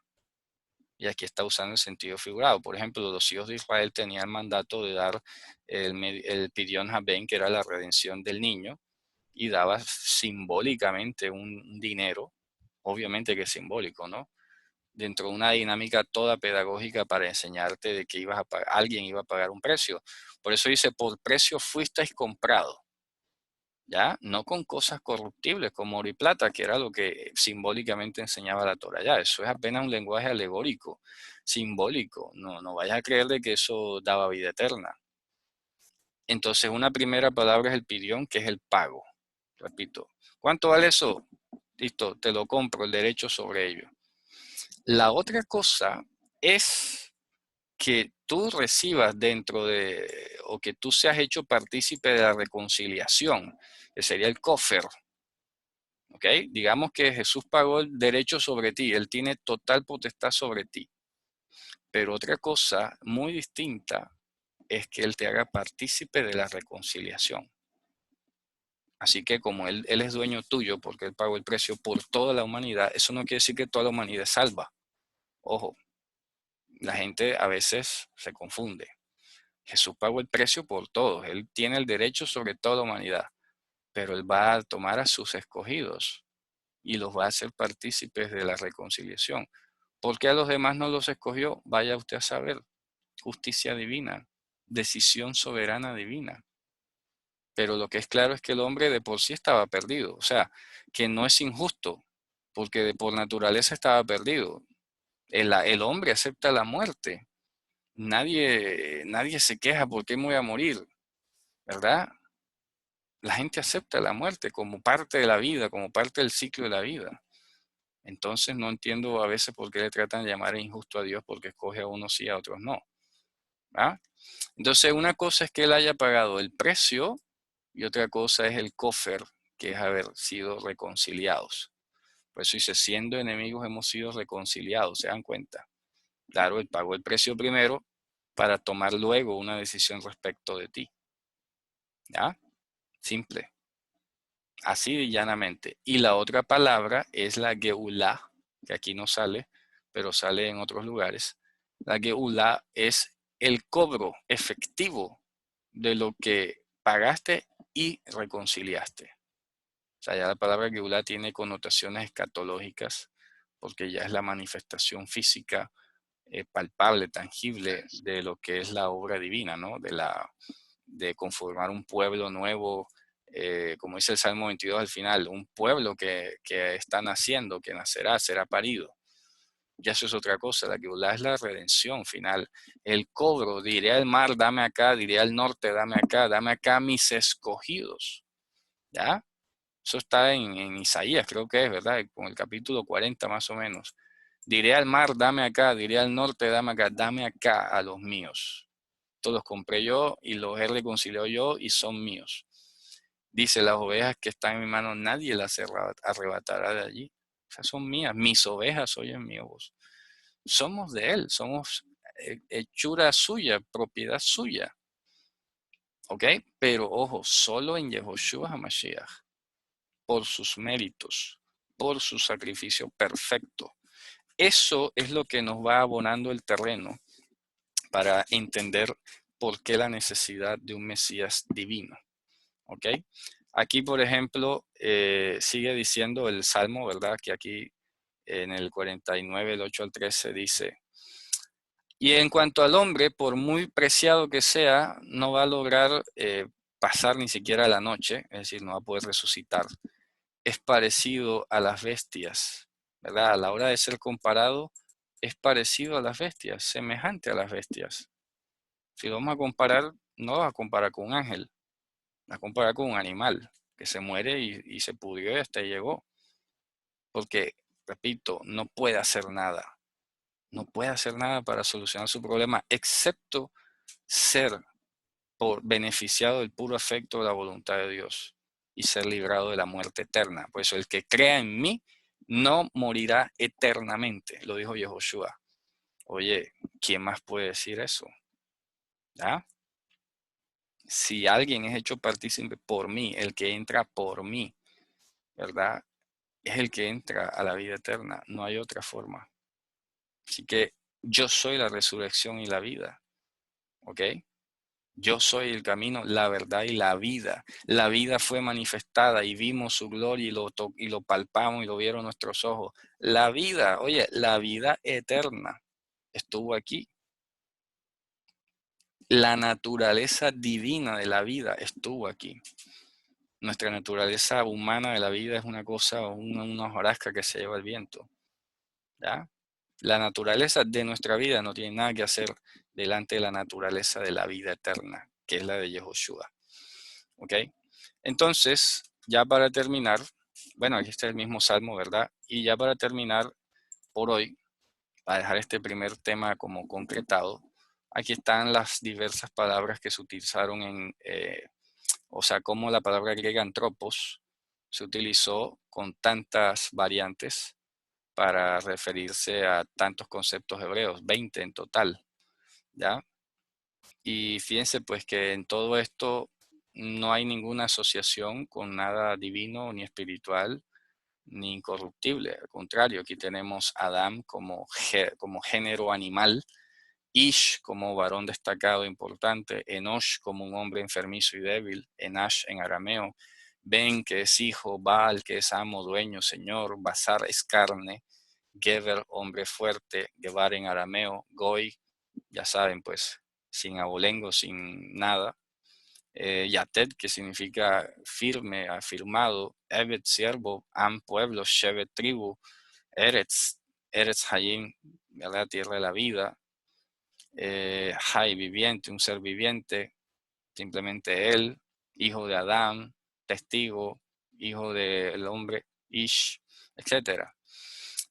S1: Y aquí está usando el sentido figurado. Por ejemplo, los hijos de Israel tenían el mandato de dar el pidión Haben, que era la redención del niño, y daba simbólicamente un dinero, obviamente que es simbólico, ¿no? Dentro de una dinámica toda pedagógica para enseñarte de que alguien iba a pagar un precio. Por eso dice, por precio fuisteis comprado. ¿Ya? No con cosas corruptibles como oro y plata, que era lo que simbólicamente enseñaba la Torah. Ya, eso es apenas un lenguaje alegórico, simbólico. No vayas a creer de que eso daba vida eterna. Entonces, una primera palabra es el pidión, que es el pago. Repito, ¿cuánto vale eso? Listo, te lo compro, el derecho sobre ello. La otra cosa es que tú recibas o que tú seas hecho partícipe de la reconciliación, que sería el cofer. ¿Ok? Digamos que Jesús pagó el derecho sobre ti, Él tiene total potestad sobre ti. Pero otra cosa muy distinta es que Él te haga partícipe de la reconciliación. Así que como él es dueño tuyo porque Él pagó el precio por toda la humanidad, eso no quiere decir que toda la humanidad es salva. Ojo, la gente a veces se confunde. Jesús pagó el precio por todos, Él tiene el derecho sobre toda la humanidad, pero Él va a tomar a sus escogidos y los va a hacer partícipes de la reconciliación. ¿Por qué a los demás no los escogió? Vaya usted a saber. Justicia divina, decisión soberana divina. Pero lo que es claro es que el hombre de por sí estaba perdido. O sea, que no es injusto, porque por naturaleza estaba perdido. El hombre acepta la muerte. Nadie se queja porque me voy a morir, ¿verdad? La gente acepta la muerte como parte de la vida, como parte del ciclo de la vida. Entonces no entiendo a veces por qué le tratan de llamar injusto a Dios porque escoge a unos sí y a otros no. ¿Ah? Entonces una cosa es que él haya pagado el precio y otra cosa es el cofer, que es haber sido reconciliados. Por eso dice, siendo enemigos hemos sido reconciliados, ¿se dan cuenta? Claro, él pagó el precio primero para tomar luego una decisión respecto de ti. ¿Ya? Simple. Así de llanamente. Y la otra palabra es la geulá, que aquí no sale, pero sale en otros lugares. La geulá es el cobro efectivo de lo que pagaste y reconciliaste. O sea, ya la palabra geulá tiene connotaciones escatológicas, porque ya es la manifestación física, palpable, tangible de lo que es la obra divina, ¿no? De conformar un pueblo nuevo, como dice el Salmo 22 al final, un pueblo que está naciendo, que nacerá, será parido. Ya eso es otra cosa, la Geulá es la redención final. El cobro, diré al mar, dame acá, diré al norte, dame acá mis escogidos. ¿Ya? Eso está en Isaías, creo que es, ¿verdad? Con el capítulo 40 más o menos. Diré al mar, dame acá, diré al norte, dame acá a los míos. Todos los compré yo y los he reconciliado yo y son míos. Dice, las ovejas que están en mi mano, nadie las arrebatará de allí. O sea, son mías, mis ovejas oyen mi voz. Somos de Él, somos hechura suya, propiedad suya. ¿Ok? Pero ojo, solo en Yehoshua HaMashiach. por sus méritos, por su sacrificio perfecto. Eso es lo que nos va abonando el terreno para entender por qué la necesidad de un Mesías divino. ¿Ok? Aquí, por ejemplo, sigue diciendo el Salmo, ¿verdad? Que aquí en el 49, el 8 al 13 dice: y en cuanto al hombre, por muy preciado que sea, no va a lograr pasar ni siquiera la noche, es decir, no va a poder resucitar. Es parecido a las bestias, ¿verdad? A la hora de ser comparado, es parecido a las bestias, semejante a las bestias. Si lo vamos a comparar, no lo vas a comparar con un ángel, vas a comparar con un animal que se muere y se pudrió y hasta ahí llegó. Porque, repito, no puede hacer nada. No puede hacer nada para solucionar su problema, excepto ser por beneficiado del puro afecto de la voluntad de Dios y ser librado de la muerte eterna. Por eso el que crea en mí no morirá eternamente, lo dijo Yehoshua. Oye, ¿quién más puede decir eso? ¿Ya? Si alguien es hecho partícipe por mí, el que entra por mí, ¿verdad? Es el que entra a la vida eterna, no hay otra forma. Así que yo soy la resurrección y la vida, ¿ok? Yo soy el camino, la verdad y la vida. La vida fue manifestada y vimos su gloria y lo palpamos y lo vieron nuestros ojos. La vida, oye, la vida eterna estuvo aquí. La naturaleza divina de la vida estuvo aquí. Nuestra naturaleza humana de la vida es una cosa, una hojarasca que se lleva el viento. ¿Ya? La naturaleza de nuestra vida no tiene nada que hacer delante de la naturaleza de la vida eterna, que es la de Yehoshua. ¿Ok? Entonces, ya para terminar, bueno, aquí está el mismo salmo, ¿verdad? Y ya para terminar por hoy, para dejar este primer tema como concretado, aquí están las diversas palabras que se utilizaron o sea, cómo la palabra griega antropos se utilizó con tantas variantes para referirse a tantos conceptos hebreos, 20 en total, ¿ya? Y fíjense pues que en todo esto no hay ninguna asociación con nada divino ni espiritual ni incorruptible. Al contrario, aquí tenemos a Adán como género animal, Ish como varón destacado e importante, Enosh como un hombre enfermizo y débil, Enash en arameo, Ben que es hijo, Baal que es amo, dueño, señor, Basar es carne, Geber hombre fuerte, Gebar en arameo, Goy, ya saben pues, sin abolengo, sin nada, Yatet, que significa firme, afirmado, Evet, siervo, Am, pueblo, Shevet, tribu, Eretz, Eretz Hayim, ¿verdad? Tierra de la vida, Hay, viviente, un ser viviente, simplemente él, hijo de Adán, testigo, hijo del hombre, Ish, etcétera.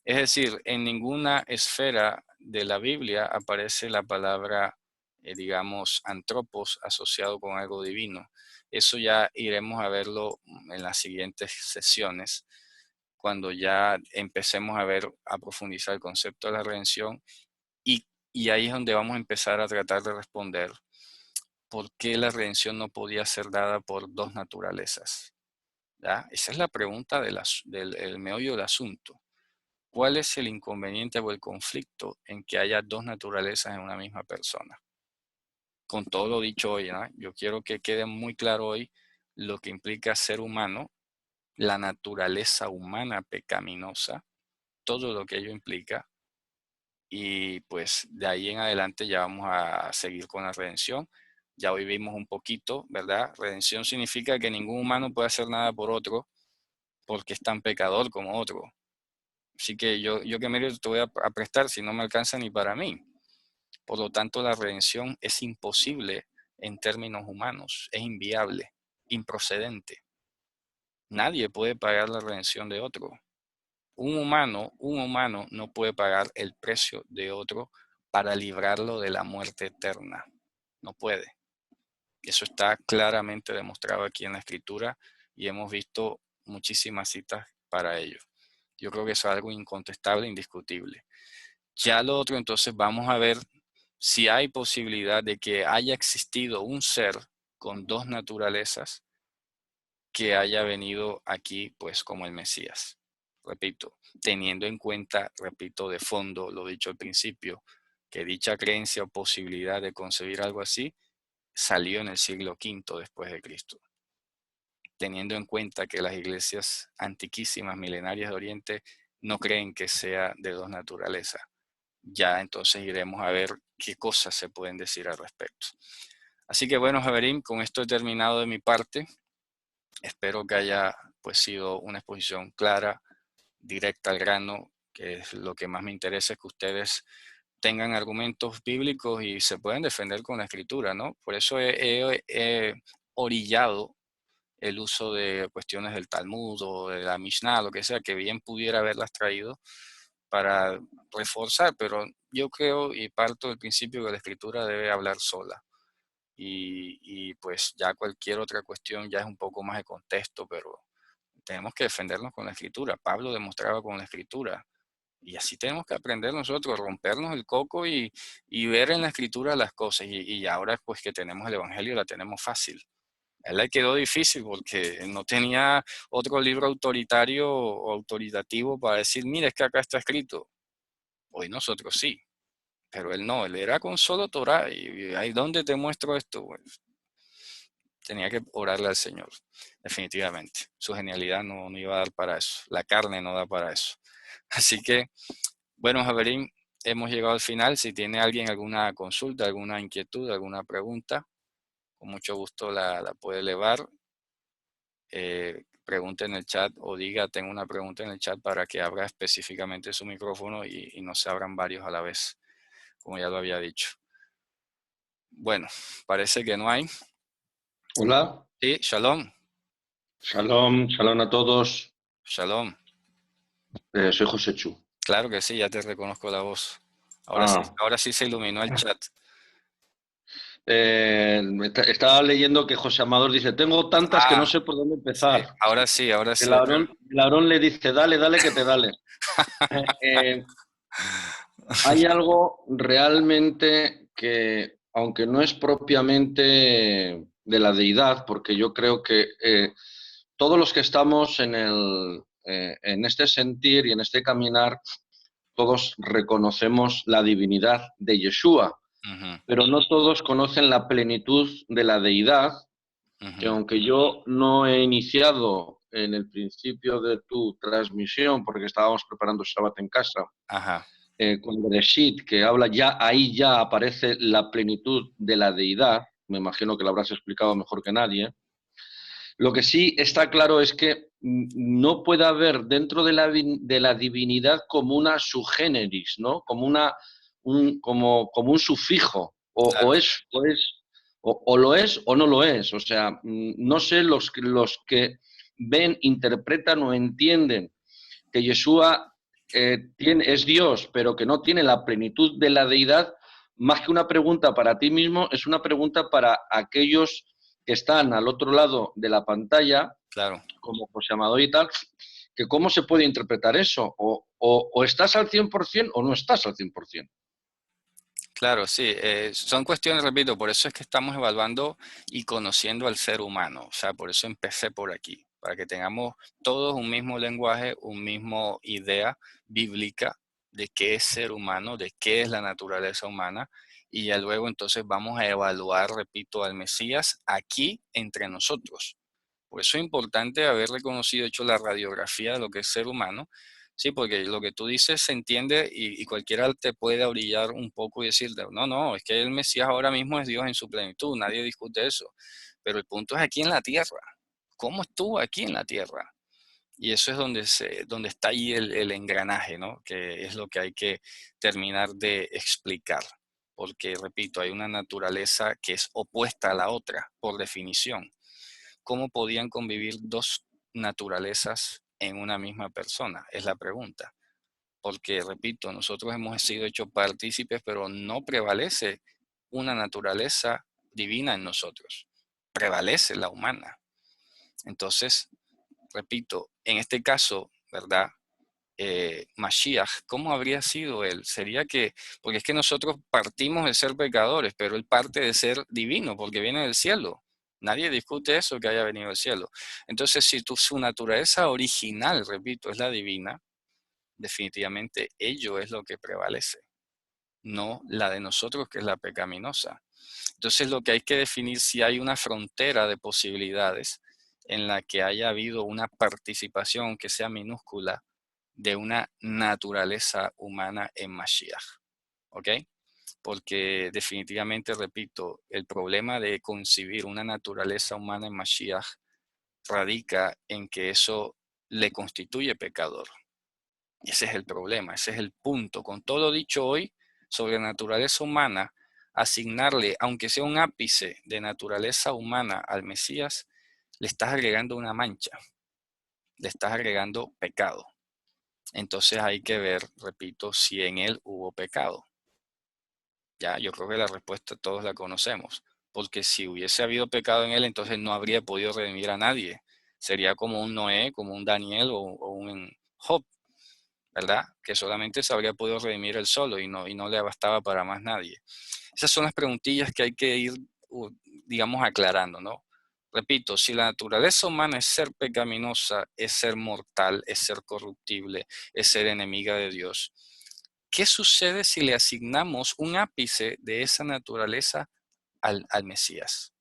S1: Es decir, en ninguna esfera de la Biblia aparece la palabra, digamos, antropos asociado con algo divino. Eso ya iremos a verlo en las siguientes sesiones, cuando ya empecemos a ver, a profundizar el concepto de la redención y, y ahí es donde vamos a empezar a tratar de responder por qué la redención no podía ser dada por dos naturalezas. ¿Ya? Esa es la pregunta del meollo del asunto. ¿Cuál es el inconveniente o el conflicto en que haya dos naturalezas en una misma persona? Con todo lo dicho hoy, ¿no? Yo quiero que quede muy claro hoy lo que implica ser humano, la naturaleza humana pecaminosa, todo lo que ello implica. Y pues de ahí en adelante ya vamos a seguir con la redención. Ya hoy vimos un poquito, ¿verdad? Redención significa que ningún humano puede hacer nada por otro porque es tan pecador como otro. Así que yo qué mérito te voy a prestar si no me alcanza ni para mí. Por lo tanto, la redención es imposible en términos humanos, es inviable, improcedente. Nadie puede pagar la redención de otro. Un humano no puede pagar el precio de otro para librarlo de la muerte eterna. No puede. Eso está claramente demostrado aquí en la Escritura y hemos visto muchísimas citas para ello. Yo creo que eso es algo incontestable, indiscutible. Ya lo otro, entonces vamos a ver si hay posibilidad de que haya existido un ser con dos naturalezas que haya venido aquí pues como el Mesías. Repito, teniendo en cuenta, repito, de fondo lo dicho al principio, que dicha creencia o posibilidad de concebir algo así salió en el siglo V después de Cristo. Teniendo en cuenta que las iglesias antiquísimas, milenarias de Oriente, no creen que sea de dos naturalezas. Ya entonces iremos a ver qué cosas se pueden decir al respecto. Así que bueno, Javerín, con esto he terminado de mi parte. Espero que haya pues sido una exposición clara, directa al grano, que es lo que más me interesa, es que ustedes tengan argumentos bíblicos y se pueden defender con la escritura, ¿no? Por eso he orillado el uso de cuestiones del Talmud o de la Mishnah, lo que sea, que bien pudiera haberlas traído para reforzar, pero yo creo y parto del principio que la escritura debe hablar sola. Y pues ya cualquier otra cuestión ya es un poco más de contexto, pero tenemos que defendernos con la escritura. Pablo demostraba con la escritura. Y así tenemos que aprender nosotros, rompernos el coco y ver en la escritura las cosas. Y ahora pues que tenemos el Evangelio la tenemos fácil. A él le quedó difícil porque no tenía otro libro autoritario o autoritativo para decir, mira, es que acá está escrito. Hoy nosotros sí, pero él no, él era con solo Torah. Y ahí donde te muestro esto, pues, tenía que orarle al Señor, definitivamente. Su genialidad no iba a dar para eso, la carne no da para eso. Así que, bueno, Javerín, hemos llegado al final. Si tiene alguien alguna consulta, alguna inquietud, alguna pregunta, con mucho gusto la puede elevar. Pregunte en el chat o diga, tengo una pregunta en el chat para que abra específicamente su micrófono y no se abran varios a la vez, como ya lo había dicho. Bueno, parece que no hay.
S2: Hola.
S1: Sí, shalom.
S2: Shalom, shalom a todos.
S1: Shalom.
S2: Soy José Chu.
S1: Claro que sí, ya te reconozco la voz.
S2: Ah,
S1: Ahora sí se iluminó el chat.
S2: estaba leyendo que José Amador dice, tengo tantas que no
S1: Ah,
S2: sé por dónde
S1: sí,
S2: empezar.
S1: ahora sí.
S2: El Aarón le dice, dale, dale, que te dale. Eh, Hay algo realmente que, aunque no es propiamente de la deidad, porque yo creo que todos los que estamos en este sentir y en este caminar, todos reconocemos la divinidad de Yeshua,
S1: Ujú,
S2: pero no todos conocen la plenitud de la deidad, que
S1: ujú.
S2: aunque yo no he iniciado en el principio de tu transmisión, porque estábamos preparando Shabbat en casa,
S1: Ajá,
S2: con Bereshit, que habla ya, ahí ya aparece la plenitud de la deidad, me imagino que lo habrás explicado mejor que nadie. Lo que sí está claro es que no puede haber dentro de la divinidad como una subgéneris, ¿no? Como un sufijo,
S1: claro,
S2: o lo es o no lo es. O sea, no sé los que ven, interpretan o entienden que Yeshua es Dios, pero que no tiene la plenitud de la deidad, más que una pregunta para ti mismo, es una pregunta para aquellos que están al otro lado de la pantalla,
S1: claro.
S2: como José Amador y tal, que cómo se puede interpretar eso, o estás al 100% o no estás al 100%.
S1: Claro, sí, son cuestiones, repito, por eso es que estamos evaluando y conociendo al ser humano, o sea, por eso empecé por aquí, para que tengamos todos un mismo lenguaje, un mismo idea bíblica de qué es ser humano, de qué es la naturaleza humana, y ya luego entonces vamos a evaluar, repito, al Mesías aquí entre nosotros. Por eso es importante haber reconocido, hecho la radiografía de lo que es ser humano. Sí, porque lo que tú dices se entiende y cualquiera te puede orillar un poco y decirte, no, no, es que el Mesías ahora mismo es Dios en su plenitud, nadie discute eso. Pero el punto es aquí en la tierra. ¿Cómo estuvo aquí en la tierra? Y eso es donde está ahí el engranaje, ¿no? Que es lo que hay que terminar de explicar. Porque, repito, hay una naturaleza que es opuesta a la otra, por definición. ¿Cómo podían convivir dos naturalezas en una misma persona? Es la pregunta. Porque, repito, nosotros hemos sido hechos partícipes, pero no prevalece una naturaleza divina en nosotros. Prevalece la humana. Entonces, repito, en este caso, ¿verdad? Mashiach, ¿cómo habría sido él? Sería que, porque es que nosotros partimos de ser pecadores, pero él parte de ser divino, porque viene del cielo. Nadie discute eso, que haya venido del cielo. Entonces, si su naturaleza original, repito, es la divina, definitivamente ello es lo que prevalece, no la de nosotros, que es la pecaminosa. Entonces, lo que hay que definir si hay una frontera de posibilidades en la que haya habido una participación, aunque sea minúscula, de una naturaleza humana en Mashiach. ¿Ok? Porque definitivamente, repito, el problema de concebir una naturaleza humana en Mashiach radica en que eso le constituye pecador. Ese es el problema, ese es el punto. Con todo lo dicho hoy sobre naturaleza humana, asignarle, aunque sea un ápice de naturaleza humana al Mesías, le estás agregando una mancha, le estás agregando pecado. Entonces hay que ver, repito, si en él hubo pecado. Ya, yo creo que la respuesta todos la conocemos, porque si hubiese habido pecado en él, entonces no habría podido redimir a nadie. Sería como un Noé, como un Daniel o un Job, ¿verdad? Que solamente se habría podido redimir él solo y no le bastaba para más nadie. Esas son las preguntillas que hay que ir, digamos, aclarando, ¿no? Repito, si la naturaleza humana es ser pecaminosa, es ser mortal, es ser corruptible, es ser enemiga de Dios, ¿qué sucede si le asignamos un ápice de esa naturaleza al Mesías?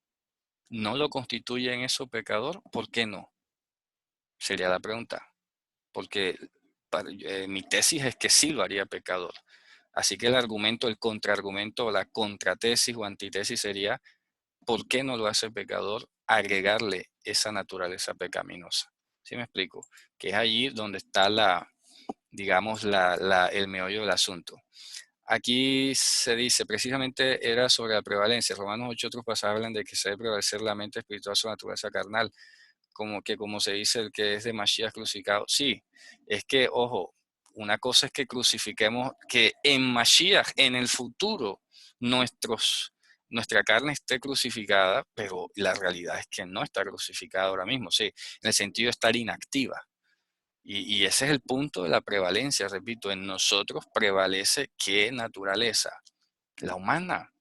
S1: ¿No lo constituye en eso pecador? ¿Por qué no? Sería la pregunta. Porque mi tesis es que sí lo haría pecador. Así que el argumento, el contraargumento o la contratesis o antitesis sería, ¿por qué no lo hace pecador? Agregarle esa naturaleza pecaminosa. ¿Sí me explico? Que es allí donde está digamos, el meollo del asunto. Aquí se dice, precisamente era sobre la prevalencia. Romanos 8, otros pasajes hablan de que se debe prevalecer la mente espiritual sobre la naturaleza carnal, como se dice, el que es de Mashiach crucificado. Sí, es que, ojo, una cosa es que crucifiquemos, que en Mashiach, en el futuro, nuestra carne esté crucificada, pero la realidad es que no está crucificada ahora mismo, sí, en el sentido de estar inactiva. Y ese es el punto de la prevalencia, repito, en nosotros prevalece ¿qué naturaleza? La humana.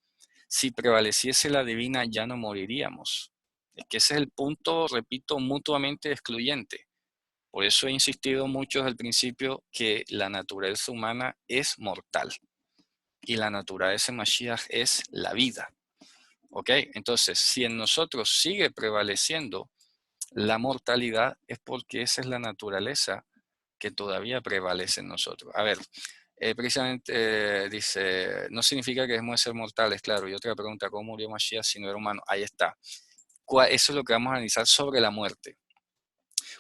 S1: Si prevaleciese la divina, ya no moriríamos. Es que ese es el punto, repito, mutuamente excluyente. Por eso he insistido mucho desde el principio que la naturaleza humana es mortal y la naturaleza Mashiach es la vida. ¿Ok? Entonces, si en nosotros sigue prevaleciendo la mortalidad, es porque esa es la naturaleza que todavía prevalece en nosotros. A ver, precisamente dice, no significa que debemos de ser mortales, claro. Y otra pregunta, ¿cómo murió Mashiach si no era humano? Ahí está. Eso es lo que vamos a analizar sobre la muerte.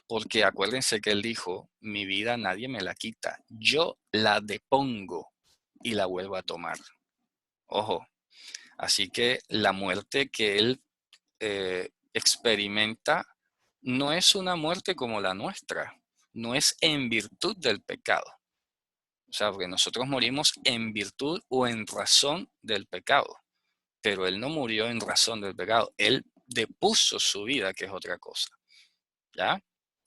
S1: Porque acuérdense que él dijo, mi vida nadie me la quita, yo la depongo y la vuelvo a tomar. Ojo, así que la muerte que él experimenta no es una muerte como la nuestra, no es en virtud del pecado. O sea, porque nosotros morimos en virtud o en razón del pecado, pero él no murió en razón del pecado, él depuso su vida, que es otra cosa. ¿Ya?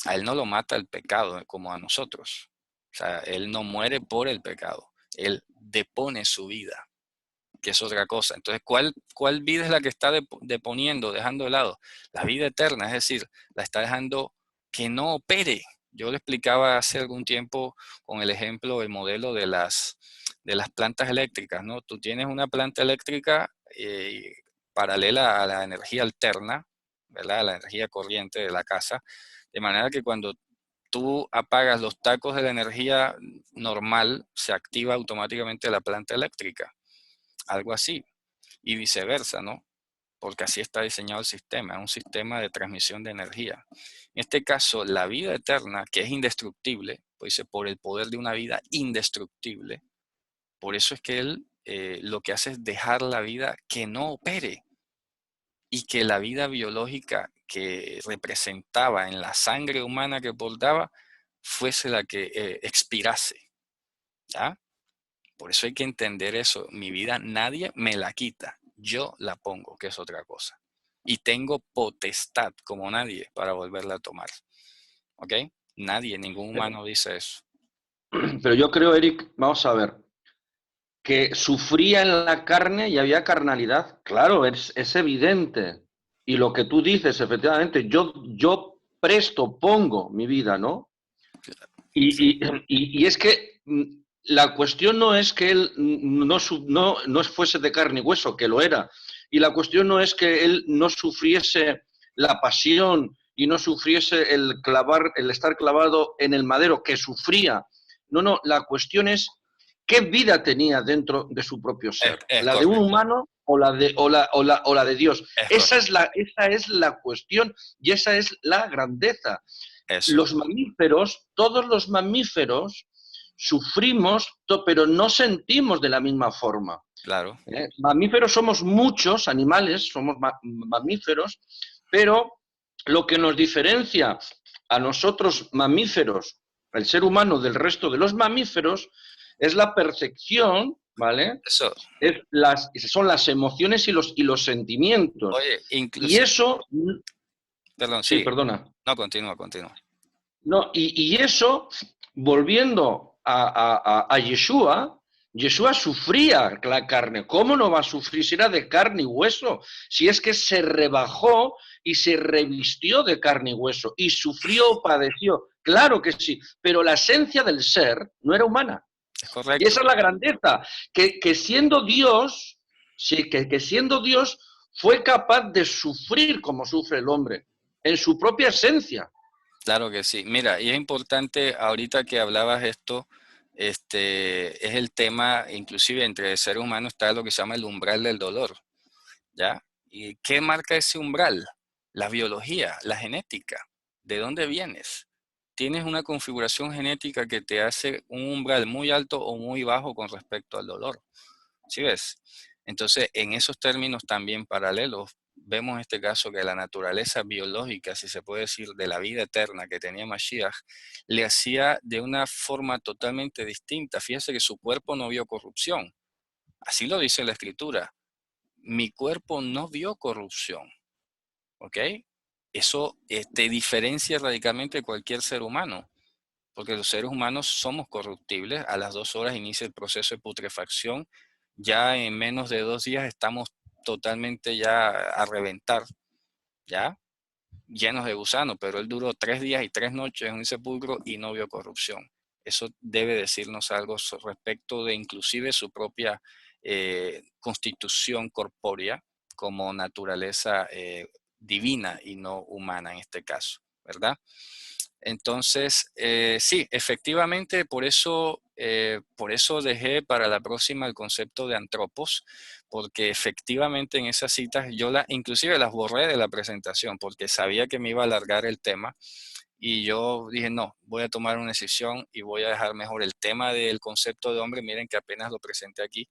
S1: A él no lo mata el pecado como a nosotros. O sea, él no muere por el pecado, él depone su vida, que es otra cosa. Entonces, ¿cuál vida es la que está deponiendo, dejando de lado? La vida eterna, es decir, la está dejando que no opere. Yo lo explicaba hace algún tiempo con el ejemplo, el modelo de las plantas eléctricas, ¿no? Tú tienes una planta eléctrica paralela a la energía alterna, ¿verdad? A la energía corriente de la casa, de manera que cuando tú apagas los tacos de la energía normal, se activa automáticamente la planta eléctrica. Algo así. Y viceversa, ¿no? Porque así está diseñado el sistema, es un sistema de transmisión de energía. En este caso, la vida eterna, que es indestructible, pues dice, por el poder de una vida indestructible, por eso es que él lo que hace es dejar la vida que no opere y que la vida biológica que representaba en la sangre humana que portaba fuese la que expirase. ¿Ya? Por eso hay que entender eso. Mi vida nadie me la quita. Yo la pongo, que es otra cosa. Y tengo potestad como nadie para volverla a tomar. ¿Ok? Nadie, ningún humano dice eso.
S2: Pero yo creo, Eric, vamos a ver, que sufría en la carne y había carnalidad. Claro, es evidente. y lo que tú dices, efectivamente, yo presto, pongo mi vida, ¿no? Y es que la cuestión no es que él no fuese de carne y hueso, que lo era, y la cuestión no es que él no sufriese la pasión y no sufriese el estar clavado en el madero, que sufría. No, no, la cuestión es qué vida tenía dentro de su propio ser,
S1: Es
S2: la de un
S1: correcto,
S2: humano o la de Dios.
S1: es
S2: Esa
S1: correcto.
S2: es la cuestión y esa es la grandeza.
S1: Eso,
S2: Los mamíferos, todos los mamíferos, sufrimos, pero no sentimos de la misma forma.
S1: claro.
S2: Mamíferos somos muchos animales, somos mamíferos, pero lo que nos diferencia a nosotros mamíferos, el ser humano del resto de los mamíferos, es la percepción, ¿vale?
S1: Eso,
S2: Son las emociones y los sentimientos.
S1: oye,
S2: Y
S1: inclusive,
S2: eso,
S1: perdón,
S2: sí,
S1: sí,
S2: perdona.
S1: no, continúa, continúa.
S2: No, y eso, volviendo a Yeshua, Yeshua sufría la carne. ¿Cómo no va a sufrir si era de carne y hueso? Si es que se rebajó y se revistió de carne y hueso y sufrió, padeció. Claro que sí, pero la esencia del ser no era humana.
S1: Es
S2: Y esa
S1: correcto.
S2: es la grandeza, que siendo Dios, sí, que siendo Dios fue capaz de sufrir como sufre el hombre, en su propia esencia.
S1: Claro que sí. Mira, y es importante, ahorita que hablabas esto, es el tema, inclusive entre seres humanos está lo que se llama el umbral del dolor, ¿ya? ¿Y qué marca ese umbral? La biología, la genética. ¿De dónde vienes? Tienes una configuración genética que te hace un umbral muy alto o muy bajo con respecto al dolor. ¿Sí ves? Entonces, en esos términos también paralelos, vemos este caso que la naturaleza biológica, si se puede decir, de la vida eterna que tenía Mashiach, le hacía de una forma totalmente distinta. Fíjese que su cuerpo no vio corrupción. Así lo dice la Escritura. Mi cuerpo no vio corrupción. ¿Ok? Eso te diferencia radicalmente de cualquier ser humano, porque los seres humanos somos corruptibles. A las 2 horas inicia el proceso de putrefacción. Ya en menos de 2 días estamos totalmente ya a reventar, ya llenos de gusanos, pero él duró 3 días y 3 noches en un sepulcro y no vio corrupción. Eso debe decirnos algo respecto de inclusive su propia constitución corpórea como naturaleza divina y no humana en este caso, ¿verdad? Entonces, sí, efectivamente, por eso dejé para la próxima el concepto de antropos, porque efectivamente en esas citas inclusive las borré de la presentación, porque sabía que me iba a alargar el tema y yo dije, no, voy a tomar una decisión y voy a dejar mejor el tema del concepto de hombre. Miren que apenas lo presenté aquí,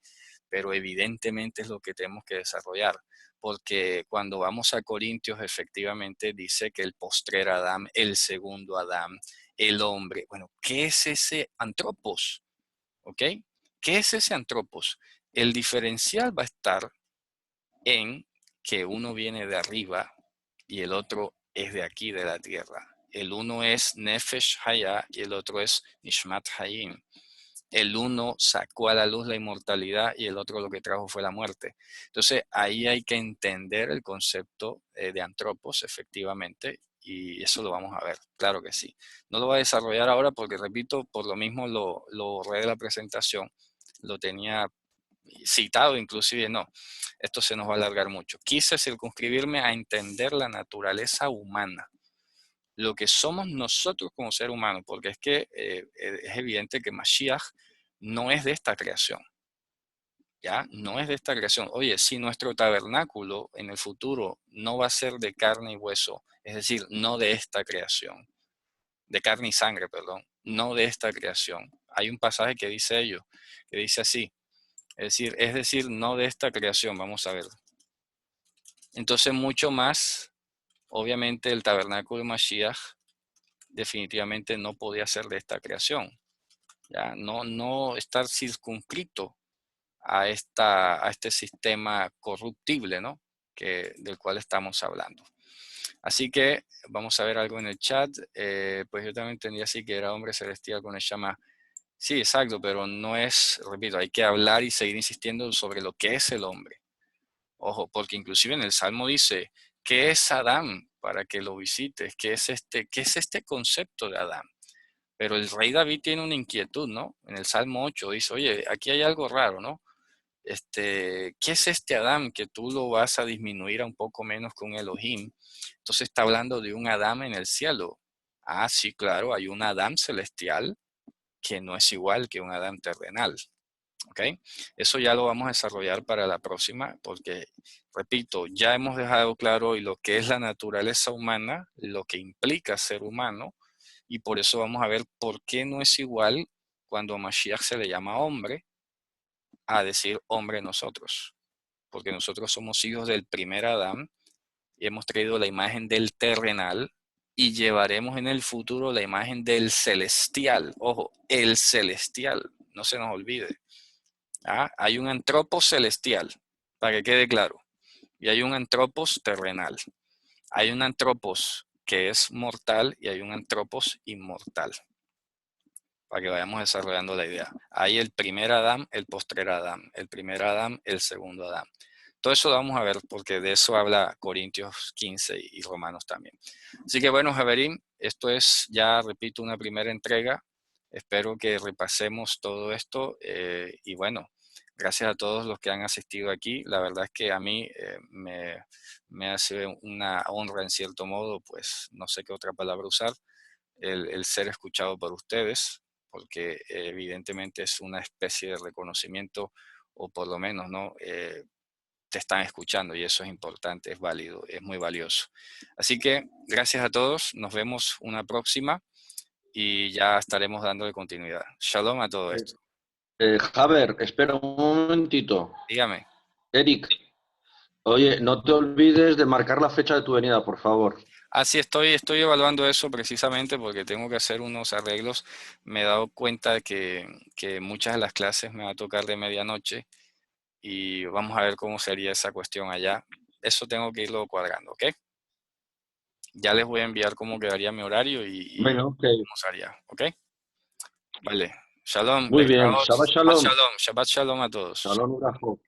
S1: pero evidentemente es lo que tenemos que desarrollar, porque cuando vamos a Corintios efectivamente dice que el postrer Adán, el segundo Adán, el hombre, bueno, ¿qué es ese antropos? ¿Ok? ¿Qué es ese antropos? El diferencial va a estar en que uno viene de arriba y el otro es de aquí, de la tierra. El uno es Nefesh Hayah y el otro es Nishmat Hayim. El uno sacó a la luz la inmortalidad y el otro lo que trajo fue la muerte. Entonces ahí hay que entender el concepto de antropos, efectivamente, y eso lo vamos a ver, claro que sí. No lo voy a desarrollar ahora porque, repito, por lo mismo lo borré de la presentación, lo tenía citado, inclusive no, esto se nos va a alargar mucho. Quise circunscribirme a entender la naturaleza humana, lo que somos nosotros como ser humano, porque es que es evidente que Mashiach no es de esta creación, ¿ya? No es de esta creación. Oye, si nuestro tabernáculo en el futuro no va a ser de carne y hueso, es decir, no de esta creación, de carne y sangre, perdón, no de esta creación. Hay un pasaje que dice ello, que dice así, es decir, no de esta creación, vamos a ver. Entonces, mucho más, obviamente, el tabernáculo de Mashiach definitivamente no podía ser de esta creación. Ya no estar circunscrito a este sistema corruptible, ¿no? Del cual estamos hablando. Así que vamos a ver algo en el chat. Pues yo también entendía así que era hombre celestial con el llama. Sí, exacto, pero no es, repito, hay que hablar y seguir insistiendo sobre lo que es el hombre. Ojo, porque inclusive en el Salmo dice, ¿Qué es Adán? Para que lo visites. Qué es este concepto de Adán? Pero el rey David tiene una inquietud, ¿no? En el Salmo 8 dice, oye, aquí hay algo raro, ¿no? ¿Qué es este Adán que tú lo vas a disminuir a un poco menos con Elohim? Entonces está hablando de un Adán en el cielo. Ah, sí, claro, hay un Adán celestial que no es igual que un Adán terrenal. ¿Ok? Eso ya lo vamos a desarrollar para la próxima, porque, repito, ya hemos dejado claro hoy lo que es la naturaleza humana, lo que implica ser humano, y por eso vamos a ver por qué no es igual cuando a Mashiach se le llama hombre a decir hombre nosotros, porque nosotros somos hijos del primer Adán y hemos traído la imagen del terrenal y llevaremos en el futuro la imagen del celestial. Ojo, el celestial, no se nos olvide. ¿Ah? Hay un antropos celestial, para que quede claro, y hay un antropos terrenal. Hay un antropos que es mortal y hay un antropos inmortal, para que vayamos desarrollando la idea. Hay el primer Adán, el postrer Adán, el primer Adán, el segundo Adán. Todo eso lo vamos a ver porque de eso habla Corintios 15 y Romanos también. Así que bueno, Javerín, esto es ya, repito, una primera entrega. Espero que repasemos todo esto y bueno, gracias a todos los que han asistido aquí. La verdad es que a mí me hace una honra en cierto modo, pues no sé qué otra palabra usar, el ser escuchado por ustedes, porque evidentemente es una especie de reconocimiento o por lo menos, ¿no? Te están escuchando y eso es importante, es válido, es muy valioso. Así que gracias a todos, nos vemos una próxima y ya estaremos dándole continuidad. Shalom a todo esto.
S2: Javer, espera un momentito.
S1: Dígame.
S2: Eric, oye, no te olvides de marcar la fecha de tu venida, por favor.
S1: Así estoy evaluando eso precisamente porque tengo que hacer unos arreglos. Me he dado cuenta de que muchas de las clases me va a tocar de medianoche y vamos a ver cómo sería esa cuestión allá. Eso tengo que irlo cuadrando, ¿ok? Ya les voy a enviar cómo quedaría mi horario y
S2: Venga, ok.
S1: cómo sería, ¿ok? Vale. Shalom,
S2: Muy bien.
S1: Letraot,
S2: Shabbat
S1: Shabbat
S2: Shalom.
S1: Shalom, Shabbat Shalom a todos.
S2: Shalom Urajo.